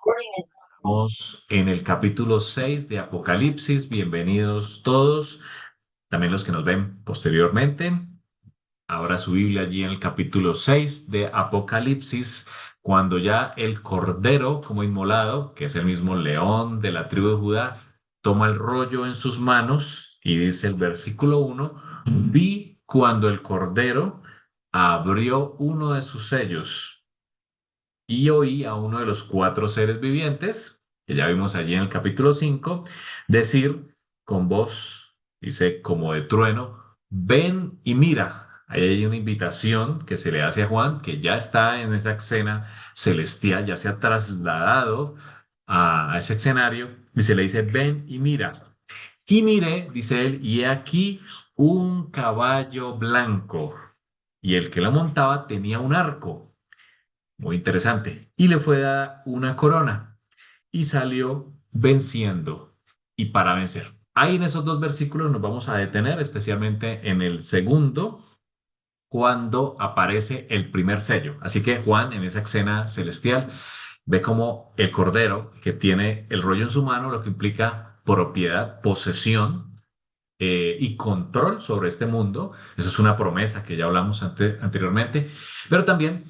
Estamos en el capítulo 6 de Apocalipsis. Bienvenidos todos, también los que nos ven posteriormente. Abra su Biblia allí en el capítulo 6 de Apocalipsis, cuando ya el Cordero como inmolado, que es el mismo león de la tribu de Judá, toma el rollo en sus manos y dice el versículo 1: vi cuando el Cordero abrió uno de sus sellos y oí a uno de los cuatro seres vivientes, que ya vimos allí en el capítulo 5, decir con voz, dice, como de trueno: ven y mira. Ahí hay una invitación que se le hace a Juan, que ya está en esa escena celestial, ya se ha trasladado a ese escenario, y se le dice: ven y mira. Y miré, dice él, y he aquí un caballo blanco, y el que lo montaba tenía un arco. Muy interesante. Y le fue dada una corona y salió venciendo y para vencer. Ahí en esos dos versículos nos vamos a detener, especialmente en el segundo, cuando aparece el primer sello. Así que Juan, en esa escena celestial, ve como el cordero que tiene el rollo en su mano, lo que implica propiedad, posesión y control sobre este mundo. Eso es una promesa que ya hablamos anteriormente, pero también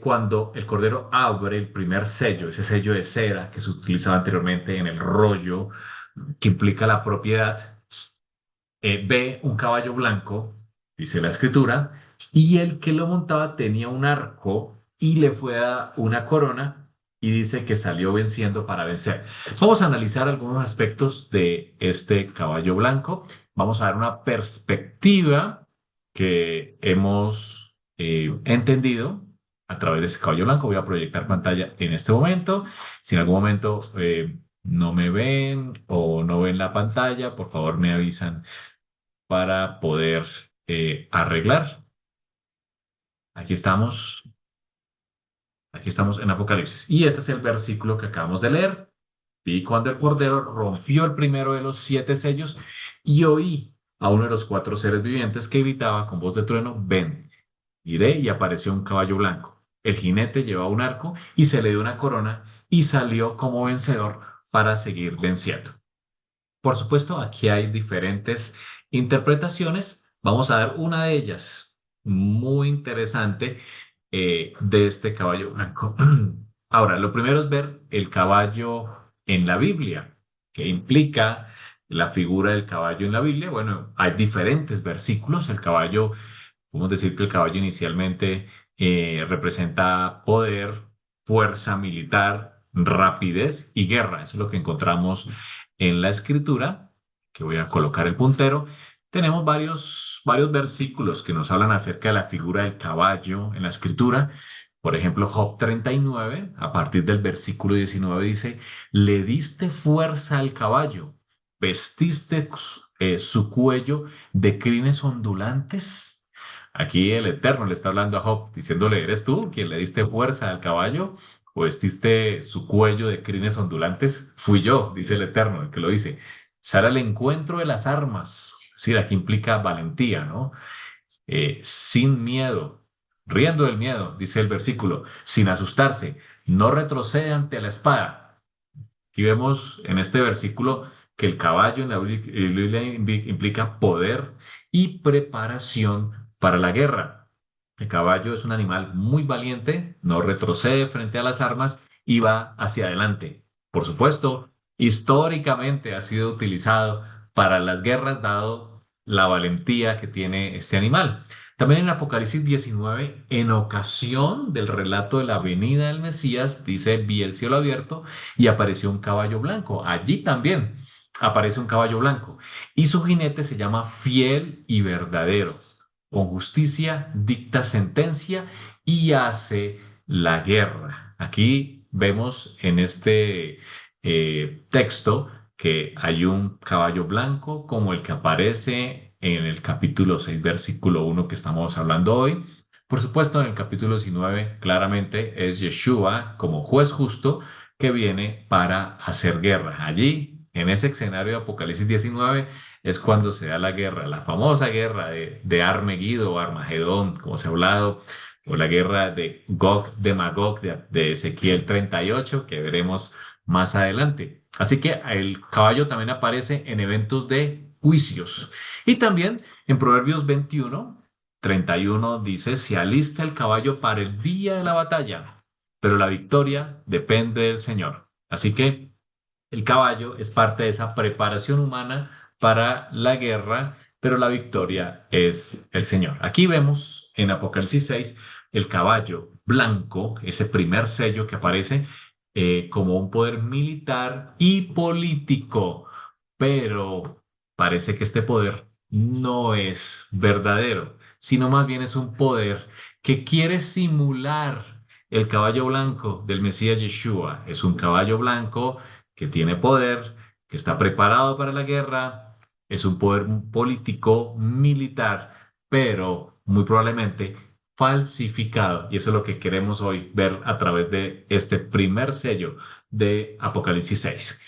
cuando el Cordero abre el primer sello, ese sello de cera que se utilizaba anteriormente en el rollo que implica la propiedad, ve un caballo blanco, dice la escritura, y el que lo montaba tenía un arco y le fue a una corona y dice que salió venciendo para vencer. Vamos a analizar algunos aspectos de este caballo blanco. Vamos a dar una perspectiva que hemos entendido a través de ese caballo blanco. Voy a proyectar pantalla en este momento. Si en algún momento no me ven o no ven la pantalla, por favor me avisan para poder arreglar. Aquí estamos, aquí estamos en Apocalipsis. Y este es el versículo que acabamos de leer. Vi cuando el Cordero rompió el primero de los siete sellos y oí a uno de los cuatro seres vivientes que gritaba con voz de trueno: ven. Miré y apareció un caballo blanco. El jinete llevaba un arco y se le dio una corona y salió como vencedor para seguir venciendo. Por supuesto, aquí hay diferentes interpretaciones. Vamos a dar una de ellas, muy interesante, de este caballo blanco. Ahora, lo primero es ver el caballo en la Biblia, que implica la figura del caballo en la Biblia. Bueno, hay diferentes versículos. El caballo, podemos decir que el caballo inicialmente representa poder, fuerza militar, rapidez y guerra. Eso es lo que encontramos en la escritura, que voy a colocar el puntero. Tenemos varios versículos que nos hablan acerca de la figura del caballo en la escritura. Por ejemplo, Job 39, a partir del versículo 19, dice: le diste fuerza al caballo, vestiste su cuello de crines ondulantes. Aquí el Eterno le está hablando a Job, diciéndole: ¿eres tú quien le diste fuerza al caballo o vestiste su cuello de crines ondulantes? Fui yo, dice el Eterno, el que lo dice. Sale al encuentro de las armas. Es decir, aquí implica valentía, ¿no? Sin miedo, riendo del miedo, dice el versículo, sin asustarse, no retrocede ante la espada. Aquí vemos en este versículo que el caballo en la Biblia implica poder y preparación para la guerra. El caballo es un animal muy valiente, no retrocede frente a las armas y va hacia adelante. Por supuesto, históricamente ha sido utilizado para las guerras, dado la valentía que tiene este animal. También en Apocalipsis 19, en ocasión del relato de la venida del Mesías, dice: vi el cielo abierto y apareció un caballo blanco. Allí también aparece un caballo blanco y su jinete se llama Fiel y Verdadero. Con justicia dicta sentencia y hace la guerra. Aquí vemos en este texto que hay un caballo blanco como el que aparece en el capítulo 6 versículo 1 que estamos hablando hoy. Por supuesto, en el capítulo 19 claramente es Yeshua como juez justo que viene para hacer guerra. Allí, en ese escenario de Apocalipsis 19, es cuando se da la guerra, la famosa guerra de Armegido o Armagedón, como se ha hablado, o la guerra de Gog de Magog de Ezequiel 38, que veremos más adelante. Así que el caballo también aparece en eventos de juicios. Y también en Proverbios 21:31 dice, se alista el caballo para el día de la batalla, pero la victoria depende del Señor. Así que el caballo es parte de esa preparación humana para la guerra, pero la victoria es el Señor. Aquí vemos en Apocalipsis 6 el caballo blanco, ese primer sello que aparece como un poder militar y político, pero parece que este poder no es verdadero, sino más bien es un poder que quiere simular el caballo blanco del Mesías Yeshua. Es un caballo blanco que tiene poder, que está preparado para la guerra, es un poder político, militar, pero muy probablemente falsificado. Y eso es lo que queremos hoy ver a través de este primer sello de Apocalipsis 6.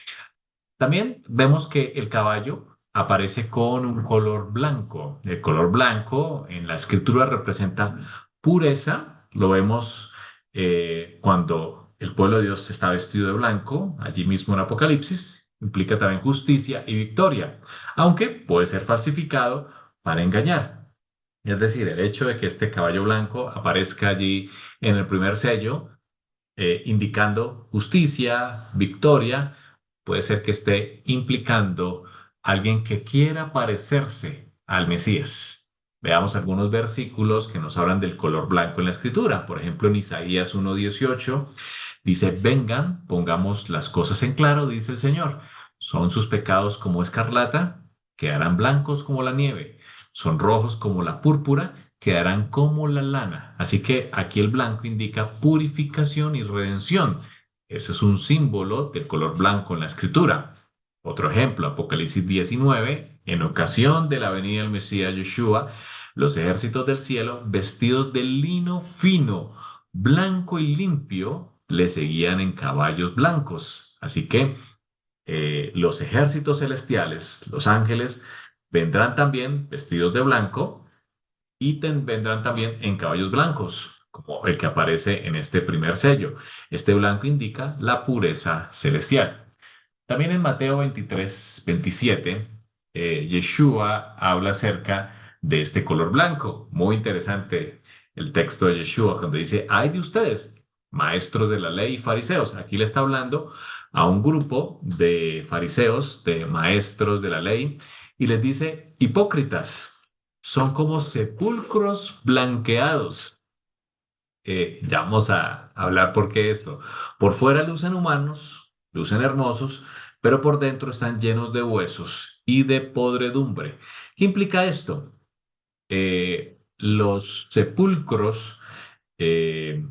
También vemos que el caballo aparece con un color blanco. El color blanco en la escritura representa pureza. Lo vemos cuando el pueblo de Dios está vestido de blanco, allí mismo en Apocalipsis. Implica también justicia y victoria, aunque puede ser falsificado para engañar. Es decir, el hecho de que este caballo blanco aparezca allí en el primer sello indicando justicia, victoria, puede ser que esté implicando a alguien que quiera parecerse al Mesías. Veamos algunos versículos que nos hablan del color blanco en la escritura. Por ejemplo, en Isaías 1:18 dice, vengan, pongamos las cosas en claro, dice el Señor. Son sus pecados como escarlata, quedarán blancos como la nieve. Son rojos como la púrpura, quedarán como la lana. Así que aquí el blanco indica purificación y redención. Ese es un símbolo del color blanco en la escritura. Otro ejemplo, Apocalipsis 19, en ocasión de la venida del Mesías Yeshua, los ejércitos del cielo, vestidos de lino fino, blanco y limpio, le seguían en caballos blancos. Así que los ejércitos celestiales, los ángeles, vendrán también vestidos de blanco y vendrán también en caballos blancos, como el que aparece en este primer sello. Este blanco indica la pureza celestial. También en Mateo 23:27, Yeshua habla acerca de este color blanco. Muy interesante el texto de Yeshua cuando dice, ay de ustedes, maestros de la ley y fariseos. Aquí le está hablando a un grupo de fariseos, de maestros de la ley, y les dice, hipócritas, son como sepulcros blanqueados. Ya vamos a hablar por qué esto. Por fuera lucen humanos, lucen hermosos, pero por dentro están llenos de huesos y de podredumbre. ¿Qué implica esto? Los sepulcros, eh,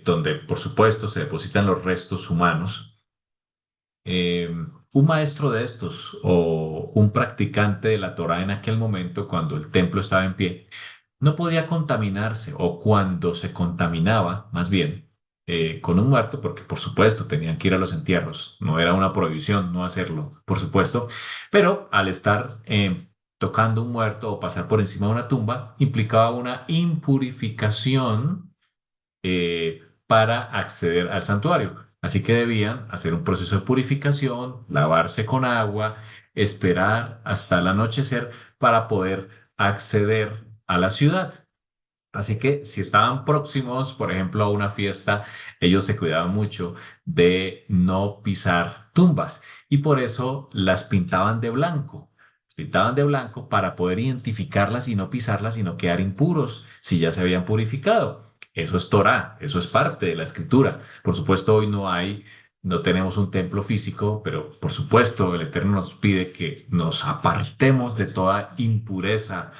donde por supuesto se depositan los restos humanos, un maestro de estos o un practicante de la Torá en aquel momento, cuando el templo estaba en pie, no podía contaminarse o cuando se contaminaba, más bien, con un muerto, porque por supuesto tenían que ir a los entierros, no era una prohibición no hacerlo, por supuesto, pero al estar tocando un muerto o pasar por encima de una tumba, implicaba una impurificación para acceder al santuario. Así que debían hacer un proceso de purificación, lavarse con agua, esperar hasta el anochecer para poder acceder a la ciudad. Así que si estaban próximos, por ejemplo, a una fiesta, ellos se cuidaban mucho de no pisar tumbas y por eso las pintaban de blanco. Las pintaban de blanco para poder identificarlas y no pisarlas y no quedar impuros si ya se habían purificado. Eso es Torah, eso es parte de la escritura. Por supuesto, hoy no tenemos un templo físico, pero por supuesto el Eterno nos pide que nos apartemos de toda impureza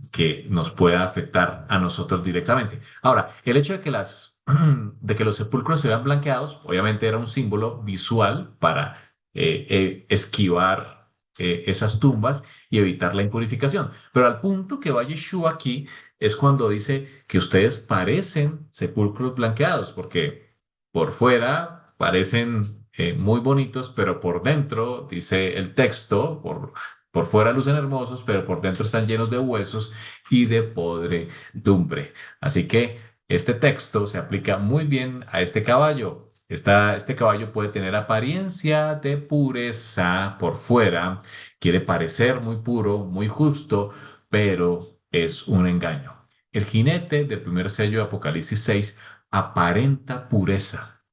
que nos pueda afectar a nosotros directamente. Ahora, el hecho de que de que los sepulcros estuvieran blanqueados, obviamente era un símbolo visual para esquivar esas tumbas y evitar la impurificación. Pero al punto que va Yeshua aquí es cuando dice que ustedes parecen sepulcros blanqueados, porque por fuera parecen muy bonitos, pero por dentro, dice el texto, por fuera lucen hermosos, pero por dentro están llenos de huesos y de podredumbre. Así que Este texto se aplica muy bien a este caballo. Este caballo puede tener apariencia de pureza por fuera, quiere parecer muy puro, muy justo, pero es un engaño. El jinete del primer sello de Apocalipsis 6 aparenta pureza,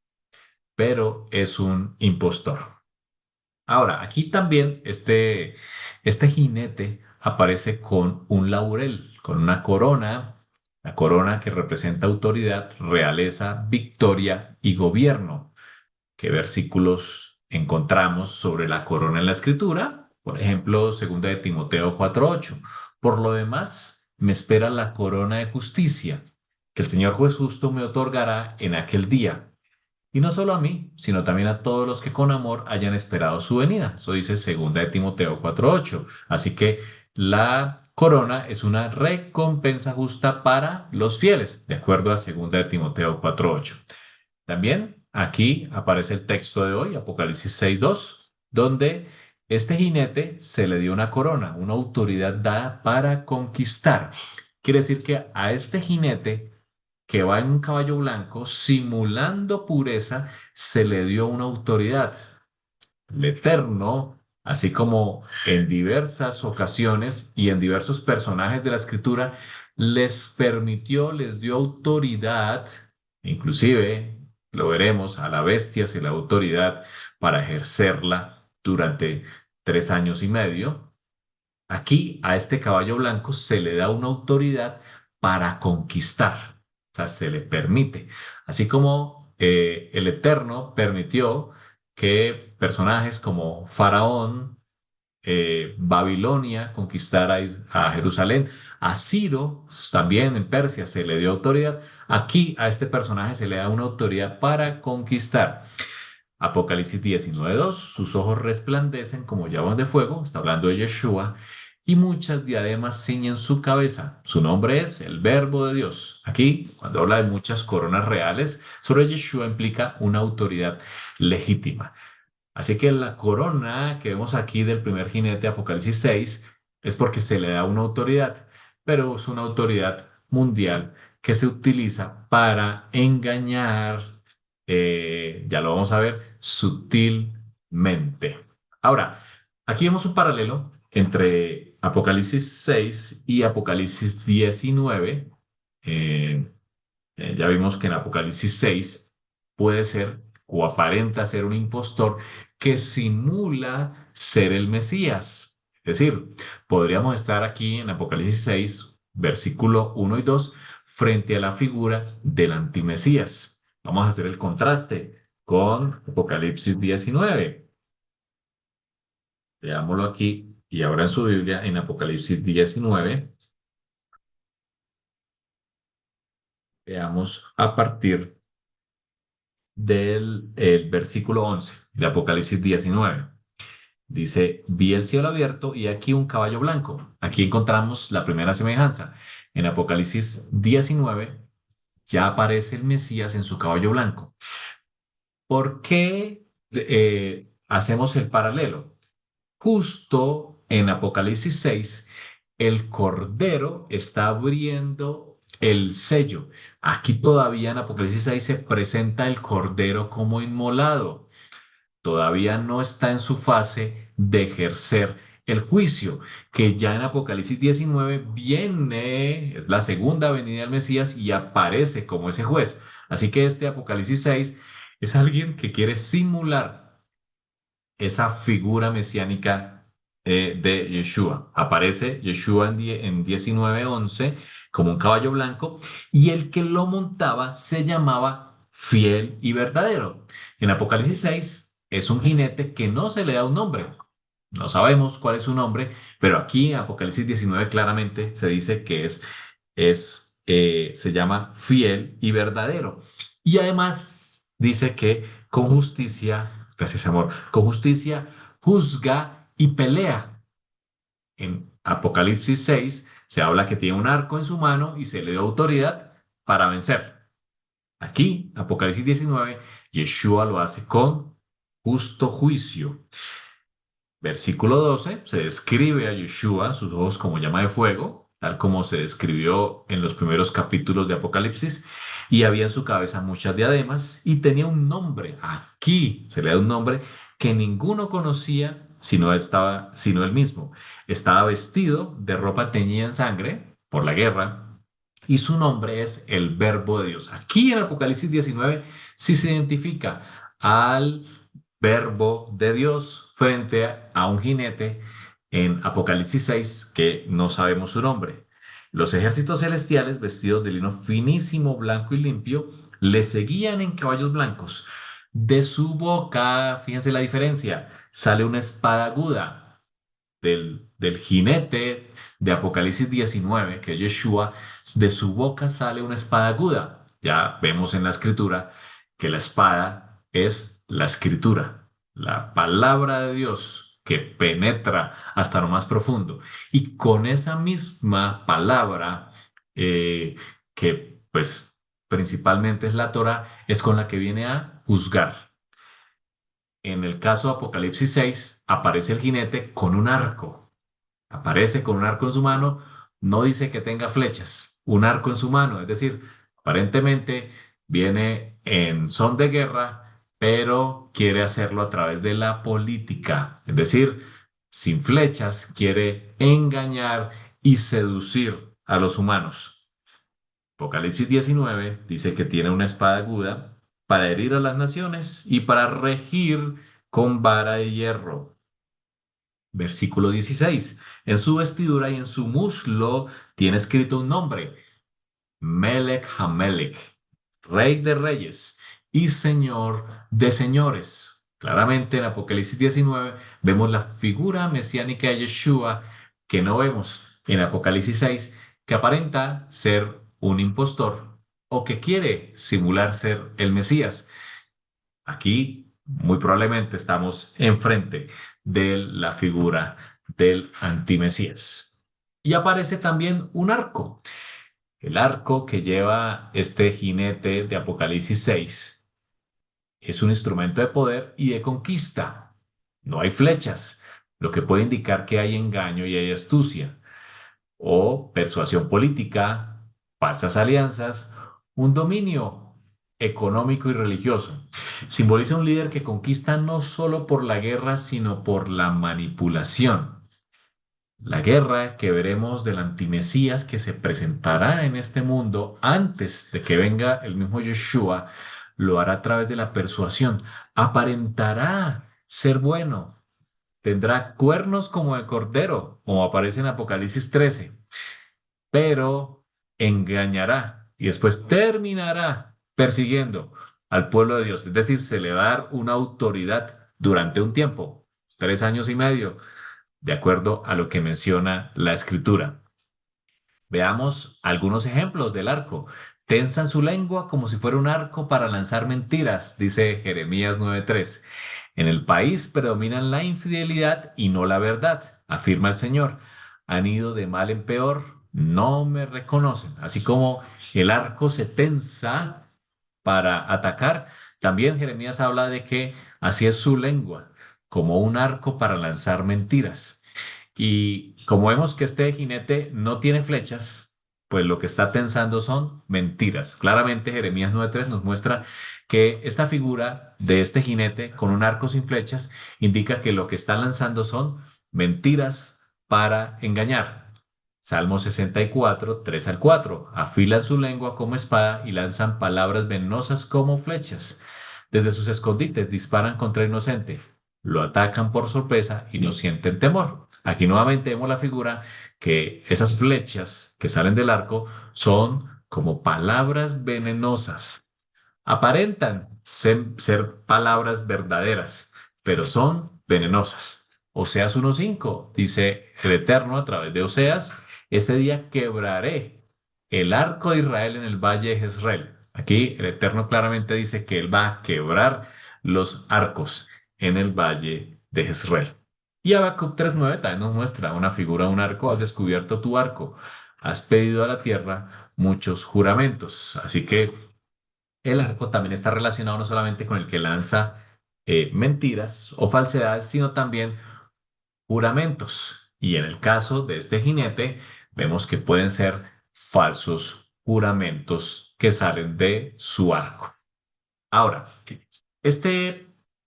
pero es un impostor. Ahora, aquí también este jinete aparece con un laurel, con una corona, la corona que representa autoridad, realeza, victoria y gobierno. ¿Qué versículos encontramos sobre la corona en la Escritura? Por ejemplo, 2 de Timoteo 4:8. Por lo demás, me espera la corona de justicia, que el Señor juez justo me otorgará en aquel día, y no solo a mí, sino también a todos los que con amor hayan esperado su venida. Eso dice 2 de Timoteo 4:8. Así que la corona es una recompensa justa para los fieles, de acuerdo a 2 de Timoteo 4:8. También aquí aparece el texto de hoy, Apocalipsis 6:2, donde este jinete se le dio una corona, una autoridad dada para conquistar. Quiere decir que a este jinete que va en un caballo blanco, simulando pureza, se le dio una autoridad. El Eterno, así como en diversas ocasiones y en diversos personajes de la Escritura, les permitió, les dio autoridad, inclusive lo veremos, a la bestia se le da autoridad para ejercerla durante 3 años y medio. Aquí a este caballo blanco se le da una autoridad para conquistar, o sea, se le permite. Así como el Eterno permitió que personajes como Faraón, Babilonia conquistara a Jerusalén, a Ciro también en Persia se le dio autoridad. Aquí a este personaje se le da una autoridad para conquistar. Apocalipsis 19:2, sus ojos resplandecen como llamas de fuego, está hablando de Yeshua, y muchas diademas ciñen su cabeza. Su nombre es el Verbo de Dios. Aquí, cuando habla de muchas coronas reales, sobre Yeshua implica una autoridad legítima. Así que la corona que vemos aquí del primer jinete, Apocalipsis 6, es porque se le da una autoridad, pero es una autoridad mundial que se utiliza para engañar, ya lo vamos a ver, sutilmente. Ahora, aquí vemos un paralelo entre Apocalipsis 6 y Apocalipsis 19. Eh, ya vimos que en Apocalipsis 6 puede ser o aparenta ser un impostor que simula ser el Mesías. Es decir, podríamos estar aquí en Apocalipsis 6, versículo 1 y 2, frente a la figura del antimesías. Vamos a hacer el contraste con Apocalipsis 19. Veámoslo aquí y ahora en su Biblia, en Apocalipsis 19, veamos a partir del el versículo 11 de Apocalipsis 19. Dice, vi el cielo abierto y aquí un caballo blanco. Aquí encontramos la primera semejanza. En Apocalipsis 19 ya aparece el Mesías en su caballo blanco. ¿Por qué hacemos el paralelo? Justo en Apocalipsis 6, el Cordero está abriendo el sello. Aquí todavía en Apocalipsis 6 se presenta el Cordero como inmolado. Todavía no está en su fase de ejercer el juicio, que ya en Apocalipsis 19 viene, es la segunda venida del Mesías y aparece como ese juez. Así que este Apocalipsis 6 es alguien que quiere simular esa figura mesiánica de Yeshua. Aparece Yeshua en 19:11 como un caballo blanco y el que lo montaba se llamaba fiel y verdadero. En Apocalipsis 6 es un jinete que no se le da un nombre. No sabemos cuál es su nombre, pero aquí en Apocalipsis 19 claramente se dice que se llama fiel y verdadero. Y además dice que con justicia, gracias amor, con justicia juzga y pelea. En Apocalipsis 6 se habla que tiene un arco en su mano y se le dio autoridad para vencer. Aquí, Apocalipsis 19, Yeshua lo hace con justo juicio. Versículo 12, se describe a Yeshua, sus ojos como llama de fuego. tal como se describió en los primeros capítulos de Apocalipsis, y había en su cabeza muchas diademas y tenía un nombre. Aquí se le da un nombre que ninguno conocía sino él mismo. Estaba vestido de ropa teñida en sangre por la guerra y su nombre es el Verbo de Dios. Aquí en Apocalipsis 19 sí se identifica al Verbo de Dios frente a un jinete en Apocalipsis 6 que no sabemos su nombre. Los ejércitos celestiales, vestidos de lino finísimo, blanco y limpio, le seguían en caballos blancos. De su boca, fíjense la diferencia, sale una espada aguda del jinete de Apocalipsis 19, que es Yeshua, de su boca sale una espada aguda. Ya vemos en la escritura que la espada es la escritura, la palabra de Dios que penetra hasta lo más profundo. Y con esa misma palabra, que pues principalmente es la Torah, es con la que viene a juzgar. En el caso de Apocalipsis 6, aparece el jinete con un arco. Aparece con un arco en su mano, no dice que tenga flechas, un arco en su mano, es decir, aparentemente viene en son de guerra, pero quiere hacerlo a través de la política, es decir, sin flechas, quiere engañar y seducir a los humanos. Apocalipsis 19 dice que tiene una espada aguda para herir a las naciones y para regir con vara de hierro. Versículo 16. En su vestidura y en su muslo tiene escrito un nombre, Melech Hamelech, Rey de Reyes y Señor de Señores. Claramente en Apocalipsis 19 vemos la figura mesiánica de Yeshua que no vemos en Apocalipsis 6, que aparenta ser un impostor o que quiere simular ser el Mesías. Aquí muy probablemente estamos enfrente de la figura del antimesías. Y aparece también un arco. El arco que lleva este jinete de Apocalipsis 6 es un instrumento de poder y de conquista. No hay flechas, lo que puede indicar que hay engaño y hay astucia, o persuasión política, falsas alianzas, un dominio económico y religioso. Simboliza un líder que conquista no solo por la guerra, sino por la manipulación. La guerra que veremos del antimesías que se presentará en este mundo antes de que venga el mismo Yeshua, lo hará a través de la persuasión. Aparentará ser bueno. Tendrá cuernos como de cordero, como aparece en Apocalipsis 13, pero engañará y después terminará persiguiendo al pueblo de Dios. Es decir, se le va a dar una autoridad durante un tiempo, 3 años y medio, de acuerdo a lo que menciona la escritura. Veamos algunos ejemplos del arco. Tensan su lengua como si fuera un arco para lanzar mentiras, dice Jeremías 9:3. En el país predominan la infidelidad y no la verdad, afirma el Señor. Han ido de mal en peor, no me reconocen. Así como el arco se tensa para atacar, también Jeremías habla de que así es su lengua, como un arco para lanzar mentiras. Y como vemos que este jinete no tiene flechas, pues lo que está tensando son mentiras. Claramente Jeremías 9:3 nos muestra que esta figura de este jinete con un arco sin flechas indica que lo que está lanzando son mentiras para engañar. Salmo 64, 3 al 4. Afilan su lengua como espada y lanzan palabras venenosas como flechas. Desde sus escondites disparan contra el inocente. Lo atacan por sorpresa y no sienten temor. Aquí nuevamente vemos la figura que esas flechas que salen del arco son como palabras venenosas. Aparentan ser palabras verdaderas, pero son venenosas. Oseas 1:5 dice el Eterno a través de Oseas, ese día quebraré el arco de Israel en el valle de Jezreel. Aquí el Eterno claramente dice que él va a quebrar los arcos en el valle de Jezreel. Y Habacuc 3:9 también nos muestra una figura de un arco. Has descubierto tu arco, has pedido a la tierra muchos juramentos. Así que el arco también está relacionado no solamente con el que lanza mentiras o falsedades, sino también juramentos. Y en el caso de este jinete, vemos que pueden ser falsos juramentos que salen de su arco. Ahora, este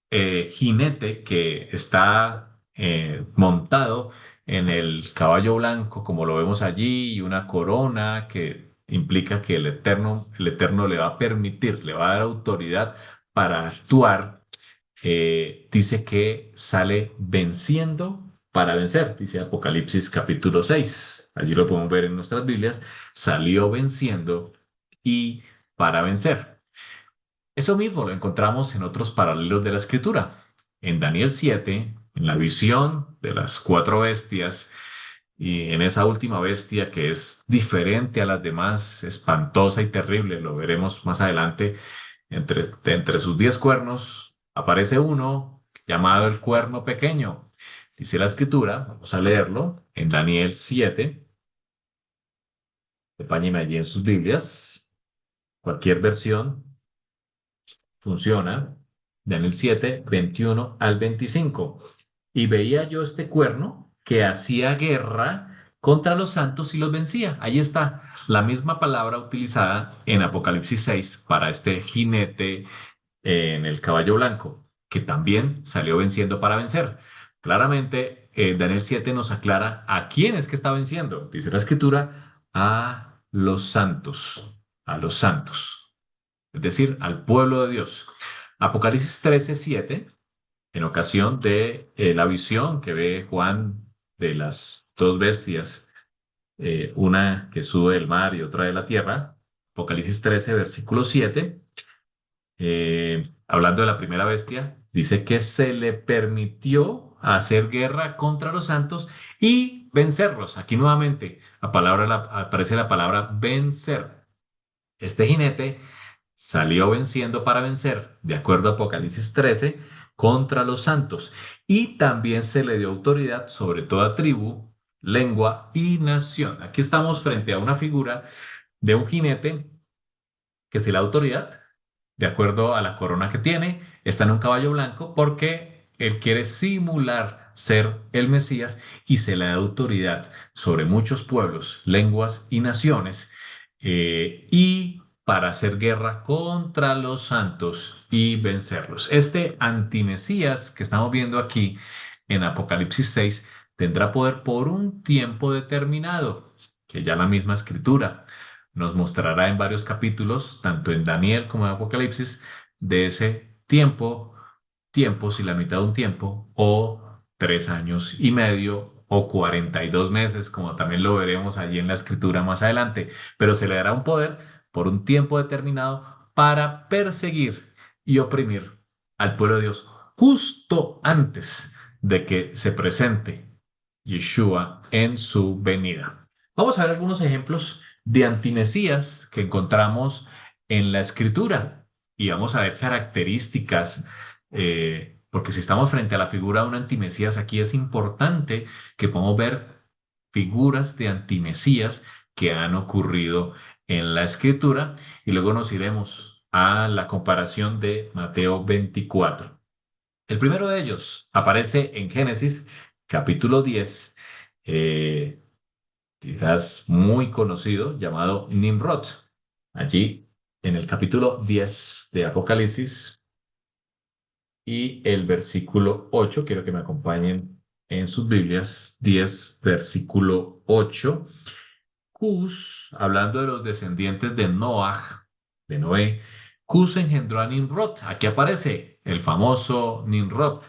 jinete que está montado en el caballo blanco, como lo vemos allí, y una corona que implica que el Eterno le va a permitir, le va a dar autoridad para actuar, dice que sale venciendo para vencer, dice Apocalipsis capítulo 6. Allí lo podemos ver en nuestras Biblias, salió venciendo y para vencer. Eso mismo lo encontramos en otros paralelos de la Escritura. En Daniel 7, en la visión de las cuatro bestias, y en esa última bestia que es diferente a las demás, espantosa y terrible, lo veremos más adelante, entre sus 10 cuernos aparece uno llamado el cuerno pequeño. Dice la Escritura, vamos a leerlo, en Daniel 7, acompáñenme allí en sus Biblias, cualquier versión funciona. Daniel 7, 21 al 25. Y veía yo este cuerno que hacía guerra contra los santos y los vencía. Ahí está la misma palabra utilizada en Apocalipsis 6 para este jinete en el caballo blanco, que también salió venciendo para vencer. Claramente, Daniel 7 nos aclara a quién es que está venciendo. Dice la escritura, a los santos, a los santos, es decir, al pueblo de Dios. Apocalipsis 13:7, en ocasión de la visión que ve Juan de las dos bestias, una que sube del mar y otra de la tierra. Apocalipsis 13, versículo 7, hablando de la primera bestia, dice que se le permitió hacer guerra contra los santos y vencerlos. Aquí nuevamente aparece la palabra vencer. Este jinete salió venciendo para vencer, de acuerdo a Apocalipsis 13, contra los santos. Y también se le dio autoridad sobre toda tribu, lengua y nación. Aquí estamos frente a una figura de un jinete que se le da autoridad, de acuerdo a la corona que tiene, está en un caballo blanco porque él quiere simular ser el Mesías y se le da autoridad sobre muchos pueblos, lenguas y naciones, y para hacer guerra contra los santos y vencerlos. Este antimesías que estamos viendo aquí en Apocalipsis 6 tendrá poder por un tiempo determinado, que ya la misma escritura nos mostrará en varios capítulos, tanto en Daniel como en Apocalipsis, de ese tiempo, si la mitad de un tiempo, o 3 años y medio, o 42 meses, como también lo veremos allí en la escritura más adelante, pero se le dará un poder por un tiempo determinado para perseguir y oprimir al pueblo de Dios justo antes de que se presente Yeshua en su venida. Vamos a ver algunos ejemplos de antimesías que encontramos en la escritura y vamos a ver características, porque si estamos frente a la figura de un antimesías, aquí es importante que podamos ver figuras de antimesías que han ocurrido en la escritura y luego nos iremos a la comparación de Mateo 24. El primero de ellos aparece en Génesis capítulo 10, eh, quizás muy conocido, llamado Nimrod. Allí en el capítulo 10 de Apocalipsis y el versículo 8, quiero que me acompañen en sus Biblias, 10, versículo 8. Cus, hablando de los descendientes de Noaj, de Noé, Cus engendró a Nimrod. Aquí aparece el famoso Nimrod.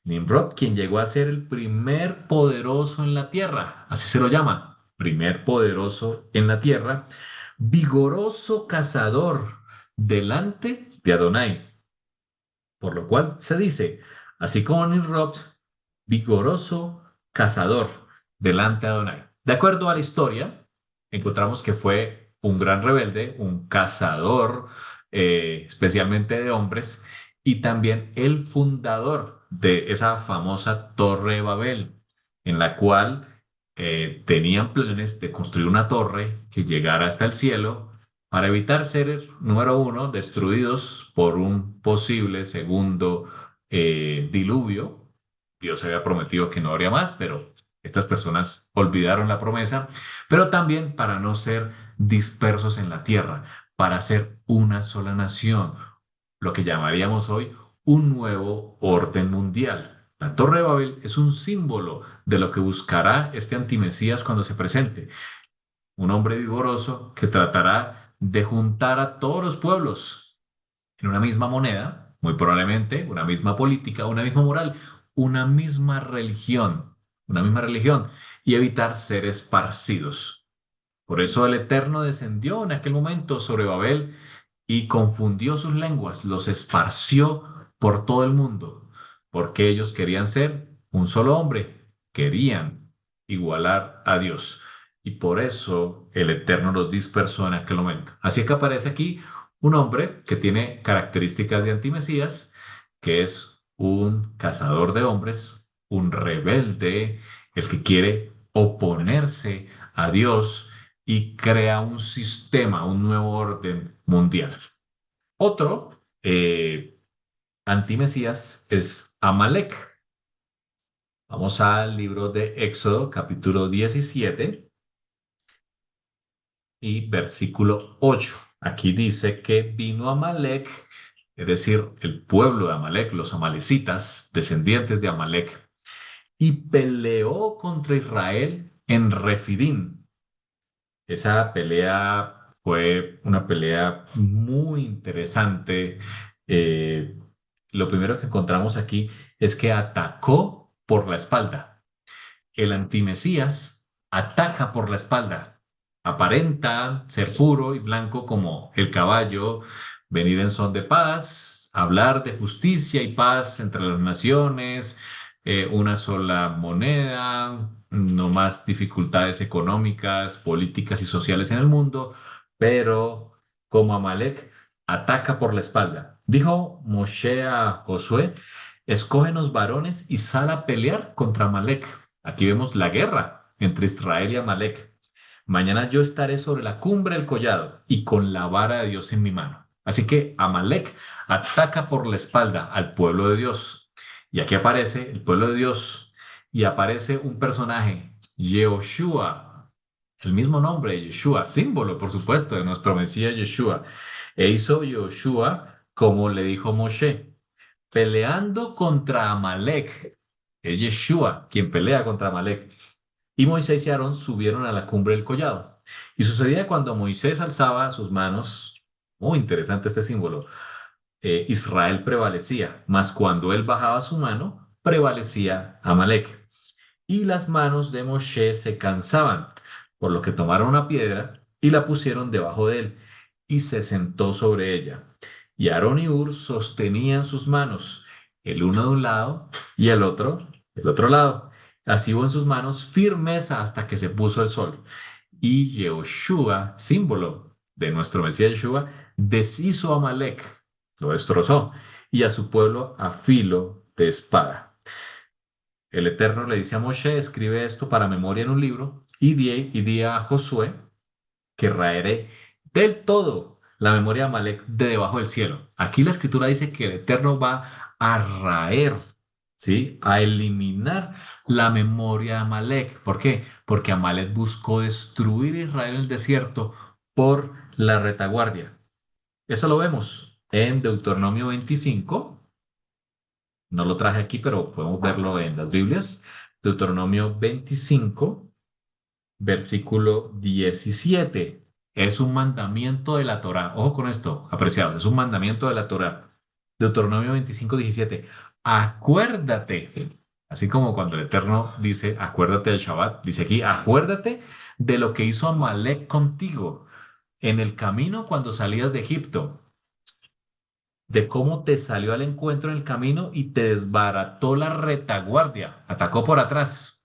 Nimrod, quien llegó a ser el primer poderoso en la tierra, así se lo llama, primer poderoso en la tierra, vigoroso cazador delante de Adonai, por lo cual se dice, así como Nimrod, vigoroso cazador delante de Adonai. De acuerdo a la historia, encontramos que fue un gran rebelde, un cazador, especialmente de hombres, y también el fundador de esa famosa Torre de Babel, en la cual tenían planes de construir una torre que llegara hasta el cielo para evitar ser, número uno, destruidos por un posible segundo diluvio. Dios había prometido que no habría más, pero Estas personas olvidaron la promesa, pero también para no ser dispersos en la tierra, para ser una sola nación, lo que llamaríamos hoy un nuevo orden mundial. La Torre de Babel es un símbolo de lo que buscará este antimesías cuando se presente, un hombre vigoroso que tratará de juntar a todos los pueblos en una misma moneda, muy probablemente una misma política, una misma moral, una misma religión, y evitar ser esparcidos. Por eso el Eterno descendió en aquel momento sobre Babel y confundió sus lenguas, los esparció por todo el mundo, porque ellos querían ser un solo hombre, querían igualar a Dios. Y por eso el Eterno los dispersó en aquel momento. Así que aparece aquí un hombre que tiene características de antimesías, que es un cazador de hombres, un rebelde, el que quiere oponerse a Dios y crea un sistema, un nuevo orden mundial. Otro antimesías es Amalek. Vamos al libro de Éxodo, capítulo 17 y versículo 8. Aquí dice que vino Amalek, es decir, el pueblo de Amalek, los amalecitas, descendientes de Amalek, y peleó contra Israel en Refidim. Esa pelea fue una pelea muy interesante. Eh, lo primero que encontramos aquí es que atacó por la espalda. El antimesías ataca por la espalda. Aparenta ser puro y blanco como el caballo, venir en son de paz, hablar de justicia y paz entre las naciones, una sola moneda, no más dificultades económicas, políticas y sociales en el mundo, pero como Amalek ataca por la espalda. Dijo Moshe a Josué: escógenos varones y sal a pelear contra Amalek. Aquí vemos la guerra entre Israel y Amalek. Mañana yo estaré sobre la cumbre del collado y con la vara de Dios en mi mano. Así que Amalek ataca por la espalda al pueblo de Dios. Y aquí aparece el pueblo de Dios y aparece un personaje, Yehoshua, el mismo nombre, Yeshua, símbolo, por supuesto, de nuestro Mesías Yeshua. E hizo Yehoshua como le dijo Moshe, peleando contra Amalek. Es Yeshua quien pelea contra Amalek. Y Moisés y Aarón subieron a la cumbre del collado. Y sucedía cuando Moisés alzaba sus manos, muy interesante este símbolo, Israel prevalecía, mas cuando él bajaba su mano, prevalecía Amalek. Y las manos de Moshe se cansaban, por lo que tomaron una piedra y la pusieron debajo de él, y se sentó sobre ella. Y Aarón y Hur sostenían sus manos, el uno de un lado y el otro del otro lado. Así hubo en sus manos firmeza hasta que se puso el sol. Y Yehoshua, símbolo de nuestro Mesías Yeshua, deshizo a Amalek, lo destrozó, y a su pueblo a filo de espada. El Eterno le dice a Moshe: escribe esto para memoria en un libro y di a Josué que raeré del todo la memoria de Amalek de debajo del cielo. Aquí la escritura dice que el Eterno va a raer, ¿sí? A eliminar la memoria de Amalek. ¿Por qué? Porque Amalek buscó destruir Israel en el desierto por la retaguardia. Eso lo vemos en Deuteronomio 25. No lo traje aquí, pero podemos verlo en las Biblias. Deuteronomio 25, versículo 17. Es un mandamiento de la Torá. Ojo con esto, apreciados. Es un mandamiento de la Torá. Deuteronomio 25, 17. Acuérdate, así como cuando el Eterno dice, acuérdate del Shabbat, dice aquí, acuérdate de lo que hizo Amalek contigo en el camino cuando salías de Egipto, de cómo te salió al encuentro en el camino y te desbarató la retaguardia, atacó por atrás,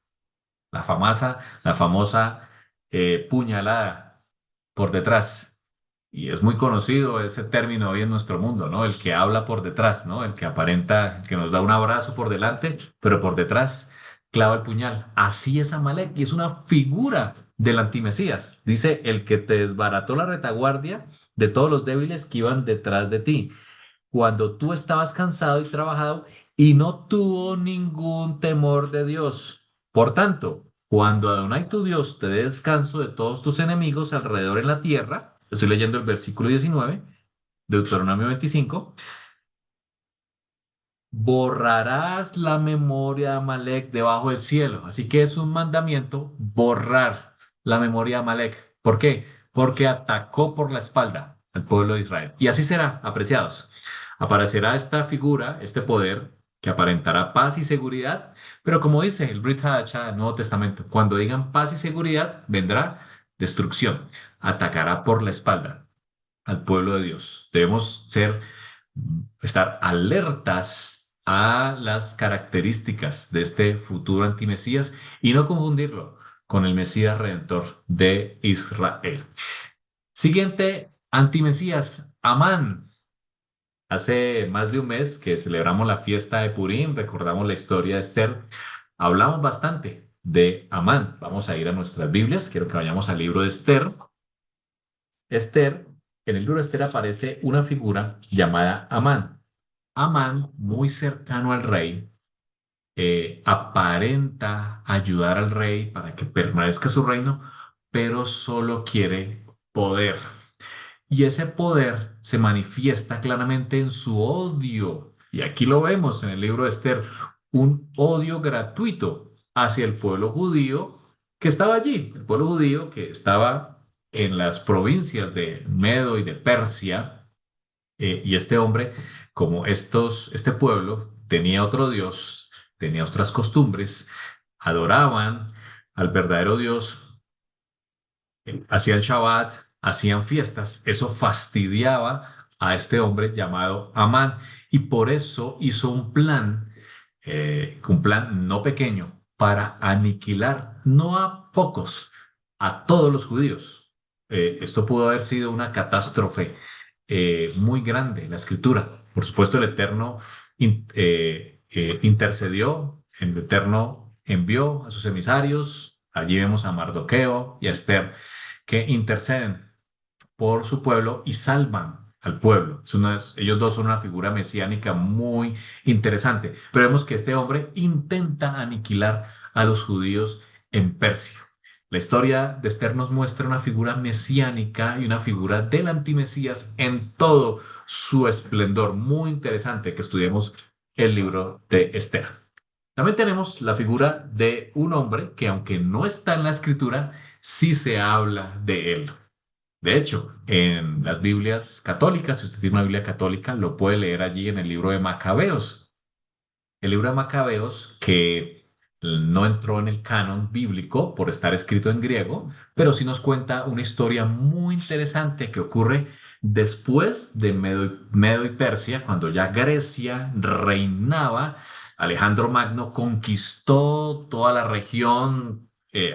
la famosa puñalada por detrás. Y es muy conocido ese término hoy en nuestro mundo, ¿no? El que habla por detrás, ¿no? El que aparenta, que nos da un abrazo por delante, pero por detrás clava el puñal. Así es Amalek y es una figura del antimesías. Dice, el que te desbarató la retaguardia de todos los débiles que iban detrás de ti cuando tú estabas cansado y trabajado y no tuvo ningún temor de Dios. Por tanto, Cuando Adonai tu Dios te dé descanso de todos tus enemigos alrededor en la tierra, estoy leyendo el versículo 19, Deuteronomio 25, borrarás la memoria de Amalek debajo del cielo. Así que es un mandamiento borrar la memoria de Amalek. ¿Por qué? Porque atacó por la espalda al pueblo de Israel. Y así será, apreciados. Aparecerá esta figura, este poder, que aparentará paz y seguridad, pero como dice el Brit Hadashah del Nuevo Testamento, cuando digan paz y seguridad, vendrá destrucción. Atacará por la espalda al pueblo de Dios. Debemos estar alertas a las características de este futuro antimesías y no confundirlo con el Mesías Redentor de Israel. Siguiente antimesías, Amán. Hace más de un mes que celebramos la fiesta de Purim, recordamos la historia de Esther, hablamos bastante de Amán. Vamos a ir a nuestras Biblias, quiero que vayamos al libro de Esther. Esther, en el libro de Esther aparece una figura llamada Amán. Amán, muy cercano al rey, aparenta ayudar al rey para que permanezca su reino, pero solo quiere poder. Y ese poder se manifiesta claramente en su odio. Y aquí lo vemos en el libro de Esther, un odio gratuito hacia el pueblo judío que estaba allí, el pueblo judío que estaba en las provincias de Medo y de Persia. Y este hombre, como este pueblo tenía otro Dios, tenía otras costumbres, adoraban al verdadero Dios, hacían Shabbat, hacían fiestas, eso fastidiaba a este hombre llamado Amán y por eso hizo un plan no pequeño para aniquilar no a pocos, a todos los judíos. Esto pudo haber sido una catástrofe muy grande en la escritura. Por supuesto, el Eterno intercedió, el Eterno envió a sus emisarios. Allí vemos a Mardoqueo y a Esther que interceden por su pueblo y salvan al pueblo. Ellos dos son una figura mesiánica muy interesante. Pero vemos que este hombre intenta aniquilar a los judíos en Persia. La historia de Esther nos muestra una figura mesiánica y una figura del antimesías en todo su esplendor. Muy interesante que estudiemos el libro de Esther. También tenemos la figura de un hombre que, aunque no está en la escritura, sí se habla de él. De hecho, en las Biblias católicas, si usted tiene una Biblia católica, lo puede leer allí en el libro de Macabeos. El libro de Macabeos, que no entró en el canon bíblico por estar escrito en griego, pero sí nos cuenta una historia muy interesante que ocurre después de Medo y Persia, cuando ya Grecia reinaba. Alejandro Magno conquistó toda la región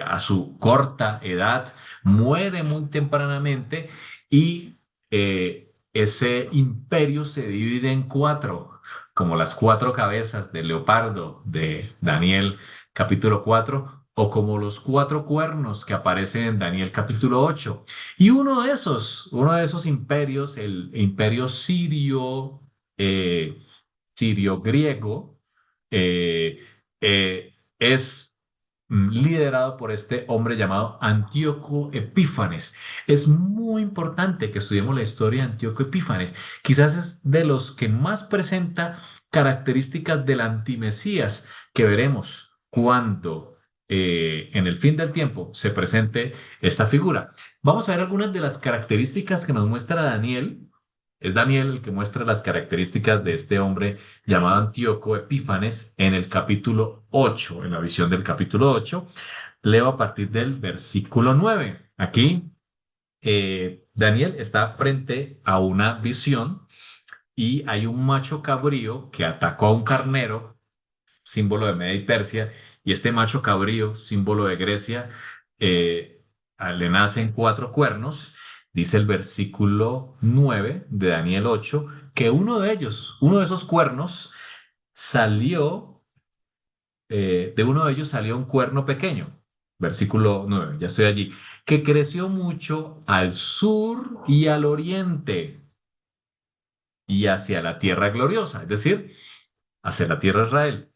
a su corta edad, muere muy tempranamente y ese imperio se divide en cuatro, como las cuatro cabezas del leopardo de Daniel capítulo 4 o como los cuatro cuernos que aparecen en Daniel capítulo 8. Y uno de esos imperios, el imperio eh, sirio-griego, es liderado por este hombre llamado Antíoco Epífanes. Es muy importante que estudiemos la historia de Antíoco Epífanes. Quizás es de los que más presenta características del antimesías que veremos cuando en el fin del tiempo se presente esta figura. Vamos a ver algunas de las características que nos muestra Daniel. Es Daniel el que muestra las características de este hombre llamado Antíoco Epífanes en el capítulo 8, en la visión del capítulo 8. Leo a partir del versículo 9. Aquí Daniel está frente a una visión y hay un macho cabrío que atacó a un carnero, símbolo de Media y Persia, y este macho cabrío, símbolo de Grecia, le nacen cuatro cuernos. Dice el versículo 9 de Daniel 8, que uno de esos cuernos salió, de uno de ellos salió un cuerno pequeño. Versículo 9, ya estoy allí, que creció mucho al sur y al oriente y hacia la tierra gloriosa, es decir, hacia la tierra de Israel.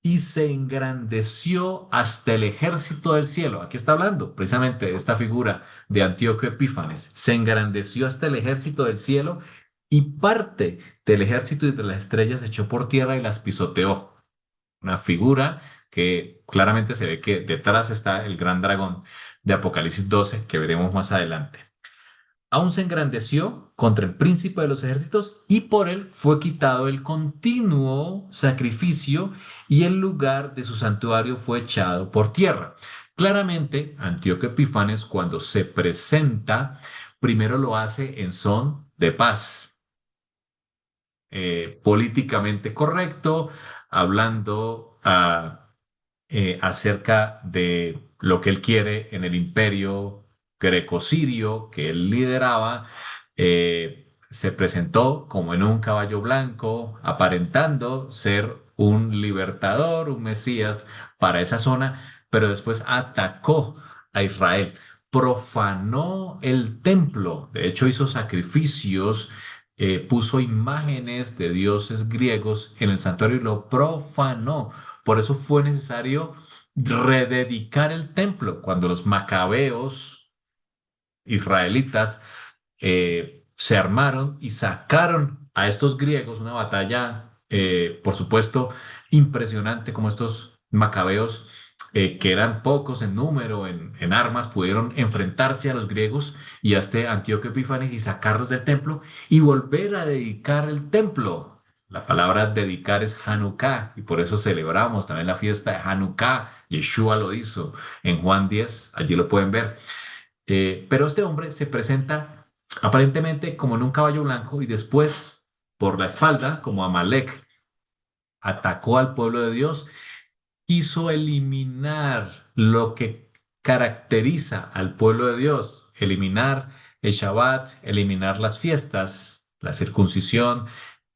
y se engrandeció hasta el ejército del cielo. Aquí está hablando precisamente de esta figura de Antíoco Epífanes. Se engrandeció hasta el ejército del cielo y parte del ejército y de las estrellas se echó por tierra y las pisoteó. Una figura que claramente se ve que detrás está el gran dragón de Apocalipsis 12 que veremos más adelante. Aún se engrandeció contra el príncipe de los ejércitos y por él fue quitado el continuo sacrificio y el lugar de su santuario fue echado por tierra. Claramente, Antíoco Epifanes cuando se presenta, primero lo hace en son de paz, políticamente correcto, hablando acerca de lo que él quiere en el imperio greco-sirio que él lideraba. Se presentó como en un caballo blanco, aparentando ser un libertador, un mesías para esa zona, pero después atacó a Israel, profanó el templo, de hecho hizo sacrificios, puso imágenes de dioses griegos en el santuario y lo profanó. Por eso fue necesario rededicar el templo cuando los macabeos israelitas se armaron y sacaron a estos griegos, una batalla, por supuesto, impresionante como estos macabeos, que eran pocos en número, en armas, pudieron enfrentarse a los griegos y a este Antíoco Epífanes y sacarlos del templo y volver a dedicar el templo. La palabra dedicar es Hanukkah y por eso celebramos también la fiesta de Hanukkah. Yeshua lo hizo en Juan 10, allí lo pueden ver. Pero este hombre se presenta aparentemente como en un caballo blanco y después por la espalda, como Amalek, atacó al pueblo de Dios, quiso eliminar lo que caracteriza al pueblo de Dios, eliminar el Shabbat, eliminar las fiestas, la circuncisión,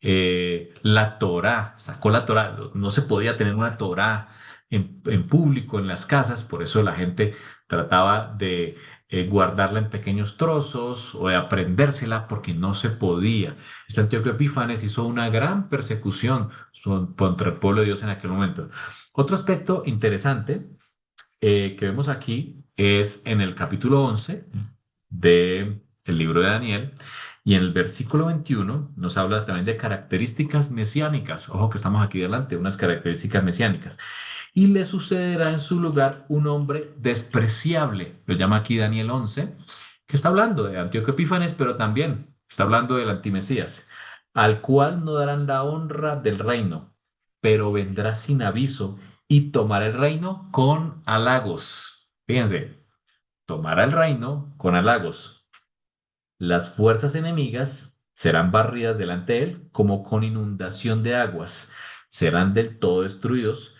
la Torá, sacó la Torá, no se podía tener una Torá en público, en las casas, por eso la gente trataba de guardarla en pequeños trozos o de aprendérsela porque no se podía. Este Antíoco Epífanes hizo una gran persecución contra el pueblo de Dios en aquel momento. Otro aspecto interesante que vemos aquí es en el capítulo 11 del libro de Daniel y en el versículo 21 nos habla también de características mesiánicas. Ojo que estamos aquí delante, unas características mesiánicas. Y le sucederá en su lugar un hombre despreciable, lo llama aquí Daniel 11, que está hablando de Antíoco Epífanes, pero también está hablando del antimesías, al cual no darán la honra del reino, pero vendrá sin aviso y tomará el reino con halagos. Fíjense, tomará el reino con halagos. Las fuerzas enemigas serán barridas delante de él como con inundación de aguas. Serán del todo destruidos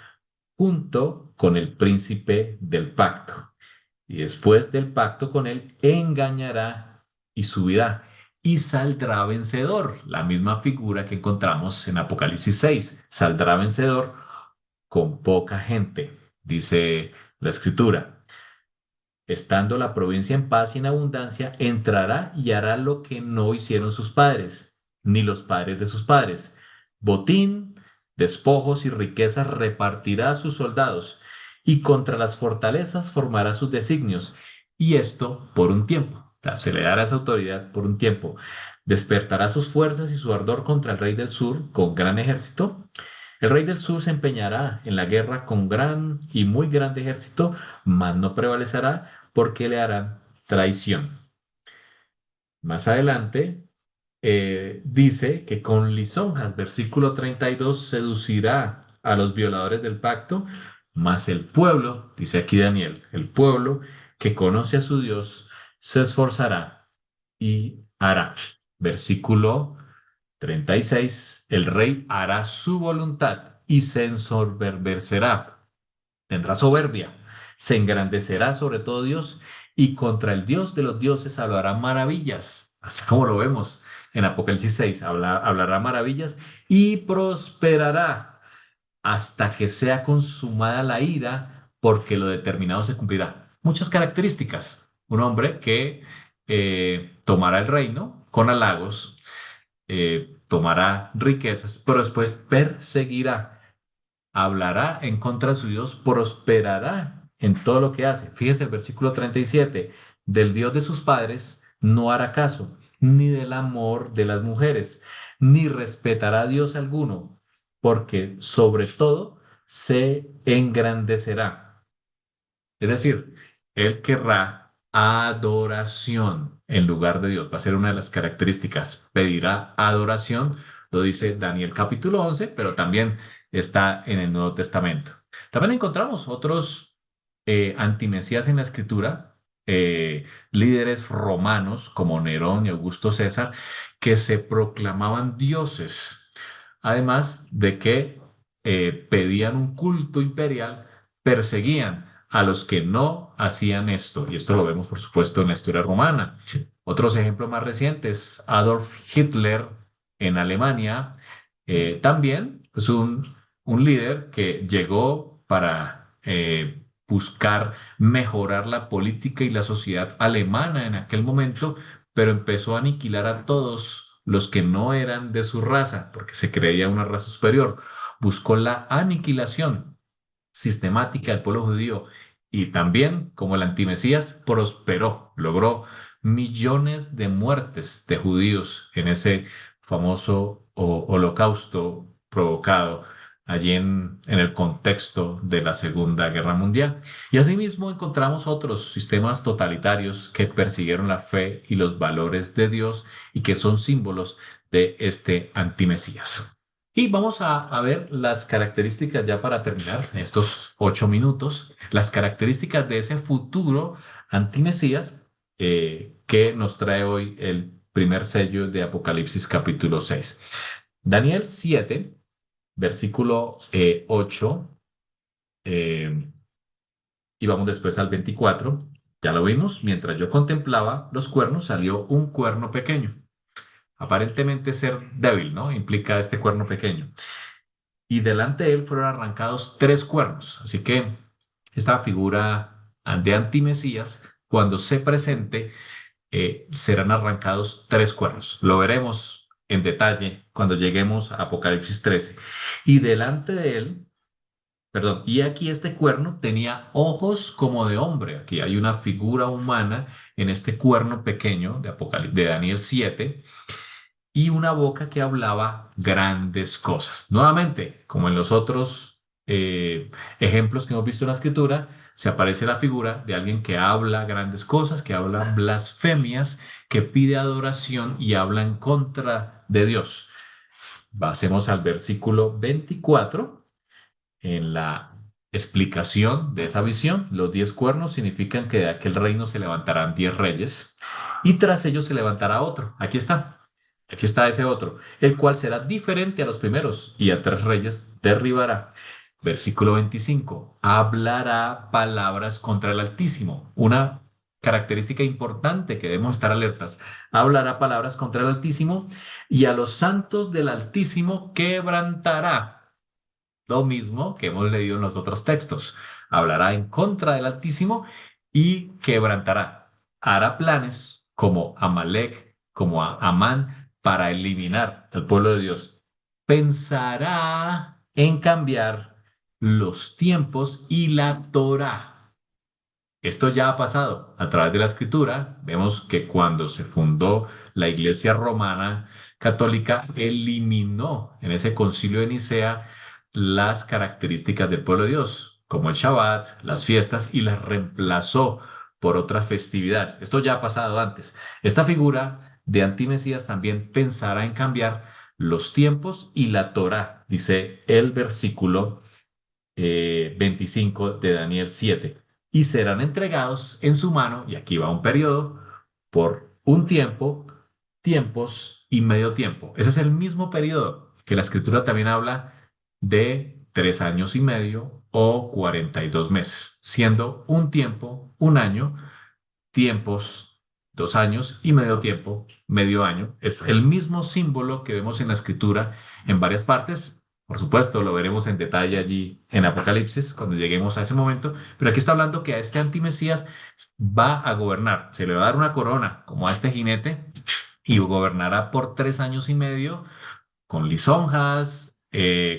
junto con el príncipe del pacto. Y después del pacto con él, engañará y subirá y saldrá vencedor. La misma figura que encontramos en Apocalipsis 6. Saldrá vencedor con poca gente, dice la escritura. Estando la provincia en paz y en abundancia, entrará y hará lo que no hicieron sus padres, ni los padres de sus padres. Botín, despojos y riquezas repartirá a sus soldados, y contra las fortalezas formará sus designios, y esto por un tiempo. O sea, se le dará esa autoridad por un tiempo. Despertará sus fuerzas y su ardor contra el rey del sur con gran ejército. El rey del sur se empeñará en la guerra con gran y muy grande ejército, mas no prevalecerá porque le harán traición. Más adelante dice que con lisonjas, versículo 32, seducirá a los violadores del pacto, mas el pueblo, dice aquí Daniel, el pueblo que conoce a su Dios se esforzará y hará. Versículo 36, el rey hará su voluntad y se ensoberbecerá, tendrá soberbia, se engrandecerá sobre todo Dios y contra el Dios de los dioses hablará maravillas, así como lo vemos en Apocalipsis 6, hablará maravillas y prosperará hasta que sea consumada la ira, porque lo determinado se cumplirá. Muchas características. Un hombre que tomará el reino con halagos, tomará riquezas, pero después perseguirá. hablará en contra de su Dios, prosperará en todo lo que hace. Fíjese el versículo 37, del Dios de sus padres no hará caso, ni del amor de las mujeres, ni respetará a Dios alguno, porque sobre todo se engrandecerá. Es decir, él querrá adoración en lugar de Dios. Va a ser una de las características. Pedirá adoración, lo dice Daniel capítulo 11, pero también está en el Nuevo Testamento. También encontramos otros antimesías en la Escritura, líderes romanos como Nerón y Augusto César, que se proclamaban dioses, además de que pedían un culto imperial, perseguían a los que no hacían esto. Y esto lo vemos, por supuesto, en la historia romana. Otros ejemplos más recientes, Adolf Hitler en Alemania, también pues un líder que llegó para buscar mejorar la política y la sociedad alemana en aquel momento, pero empezó a aniquilar a todos los que no eran de su raza, porque se creía una raza superior. Buscó la aniquilación sistemática del pueblo judío y también, como el antimesías, prosperó, logró millones de muertes de judíos en ese famoso holocausto provocado allí en el contexto de la Segunda Guerra Mundial. Y asimismo encontramos otros sistemas totalitarios que persiguieron la fe y los valores de Dios y que son símbolos de este antimesías. Y vamos a ver las características ya para terminar en estos 8 minutos, las características de ese futuro antimesías que nos trae hoy el primer sello de Apocalipsis capítulo 6. Daniel 7, versículo 8, eh, y vamos después al 24. Ya lo vimos, mientras yo contemplaba los cuernos, salió un cuerno pequeño. Aparentemente ser débil, ¿no? Implica este cuerno pequeño. Y delante de él fueron arrancados tres cuernos. Así que esta figura de antimesías, cuando se presente, serán arrancados tres cuernos. Lo veremos en detalle cuando lleguemos a Apocalipsis 13. Y delante de él, perdón, y aquí este cuerno tenía ojos como de hombre. Aquí hay una figura humana en este cuerno pequeño de de Daniel 7 y una boca que hablaba grandes cosas. Nuevamente, como en los otros ejemplos que hemos visto en la escritura, se aparece la figura de alguien que habla grandes cosas, que habla blasfemias, que pide adoración y habla en contra de Dios. Pasemos al versículo 24 en la explicación de esa visión. Los 10 cuernos significan que de aquel reino se levantarán 10 reyes y tras ellos se levantará otro. Aquí está. Aquí está ese otro, el cual será diferente a los primeros y a 3 reyes derribará. Versículo 25. Hablará palabras contra el Altísimo. Una característica importante que debemos estar alertas. Hablará palabras contra el Altísimo y a los santos del Altísimo quebrantará. Lo mismo que hemos leído en los otros textos. Hablará en contra del Altísimo y quebrantará. Hará planes como Amalek, como a Amán, para eliminar al pueblo de Dios. Pensará en cambiar los tiempos y la Torá. Esto ya ha pasado a través de la escritura. Vemos que cuando se fundó la Iglesia Romana Católica, eliminó en ese concilio de Nicea las características del pueblo de Dios, como el Shabbat, las fiestas, y las reemplazó por otras festividades. Esto ya ha pasado antes. Esta figura de antimesías también pensará en cambiar los tiempos y la Torá, dice el versículo 25 de Daniel 7 y serán entregados en su mano, y aquí va un periodo, por un tiempo, tiempos y medio tiempo. Ese es el mismo periodo que la escritura también habla de 3 años y medio o 42 meses, siendo un tiempo, un año, tiempos, 2 años y medio tiempo, medio año. Es el mismo símbolo que vemos en la escritura en varias partes. Por supuesto, lo veremos en detalle allí en Apocalipsis cuando lleguemos a ese momento. Pero aquí está hablando que a este antimesías va a gobernar. Se le va a dar una corona como a este jinete y gobernará por 3 años y medio con lisonjas,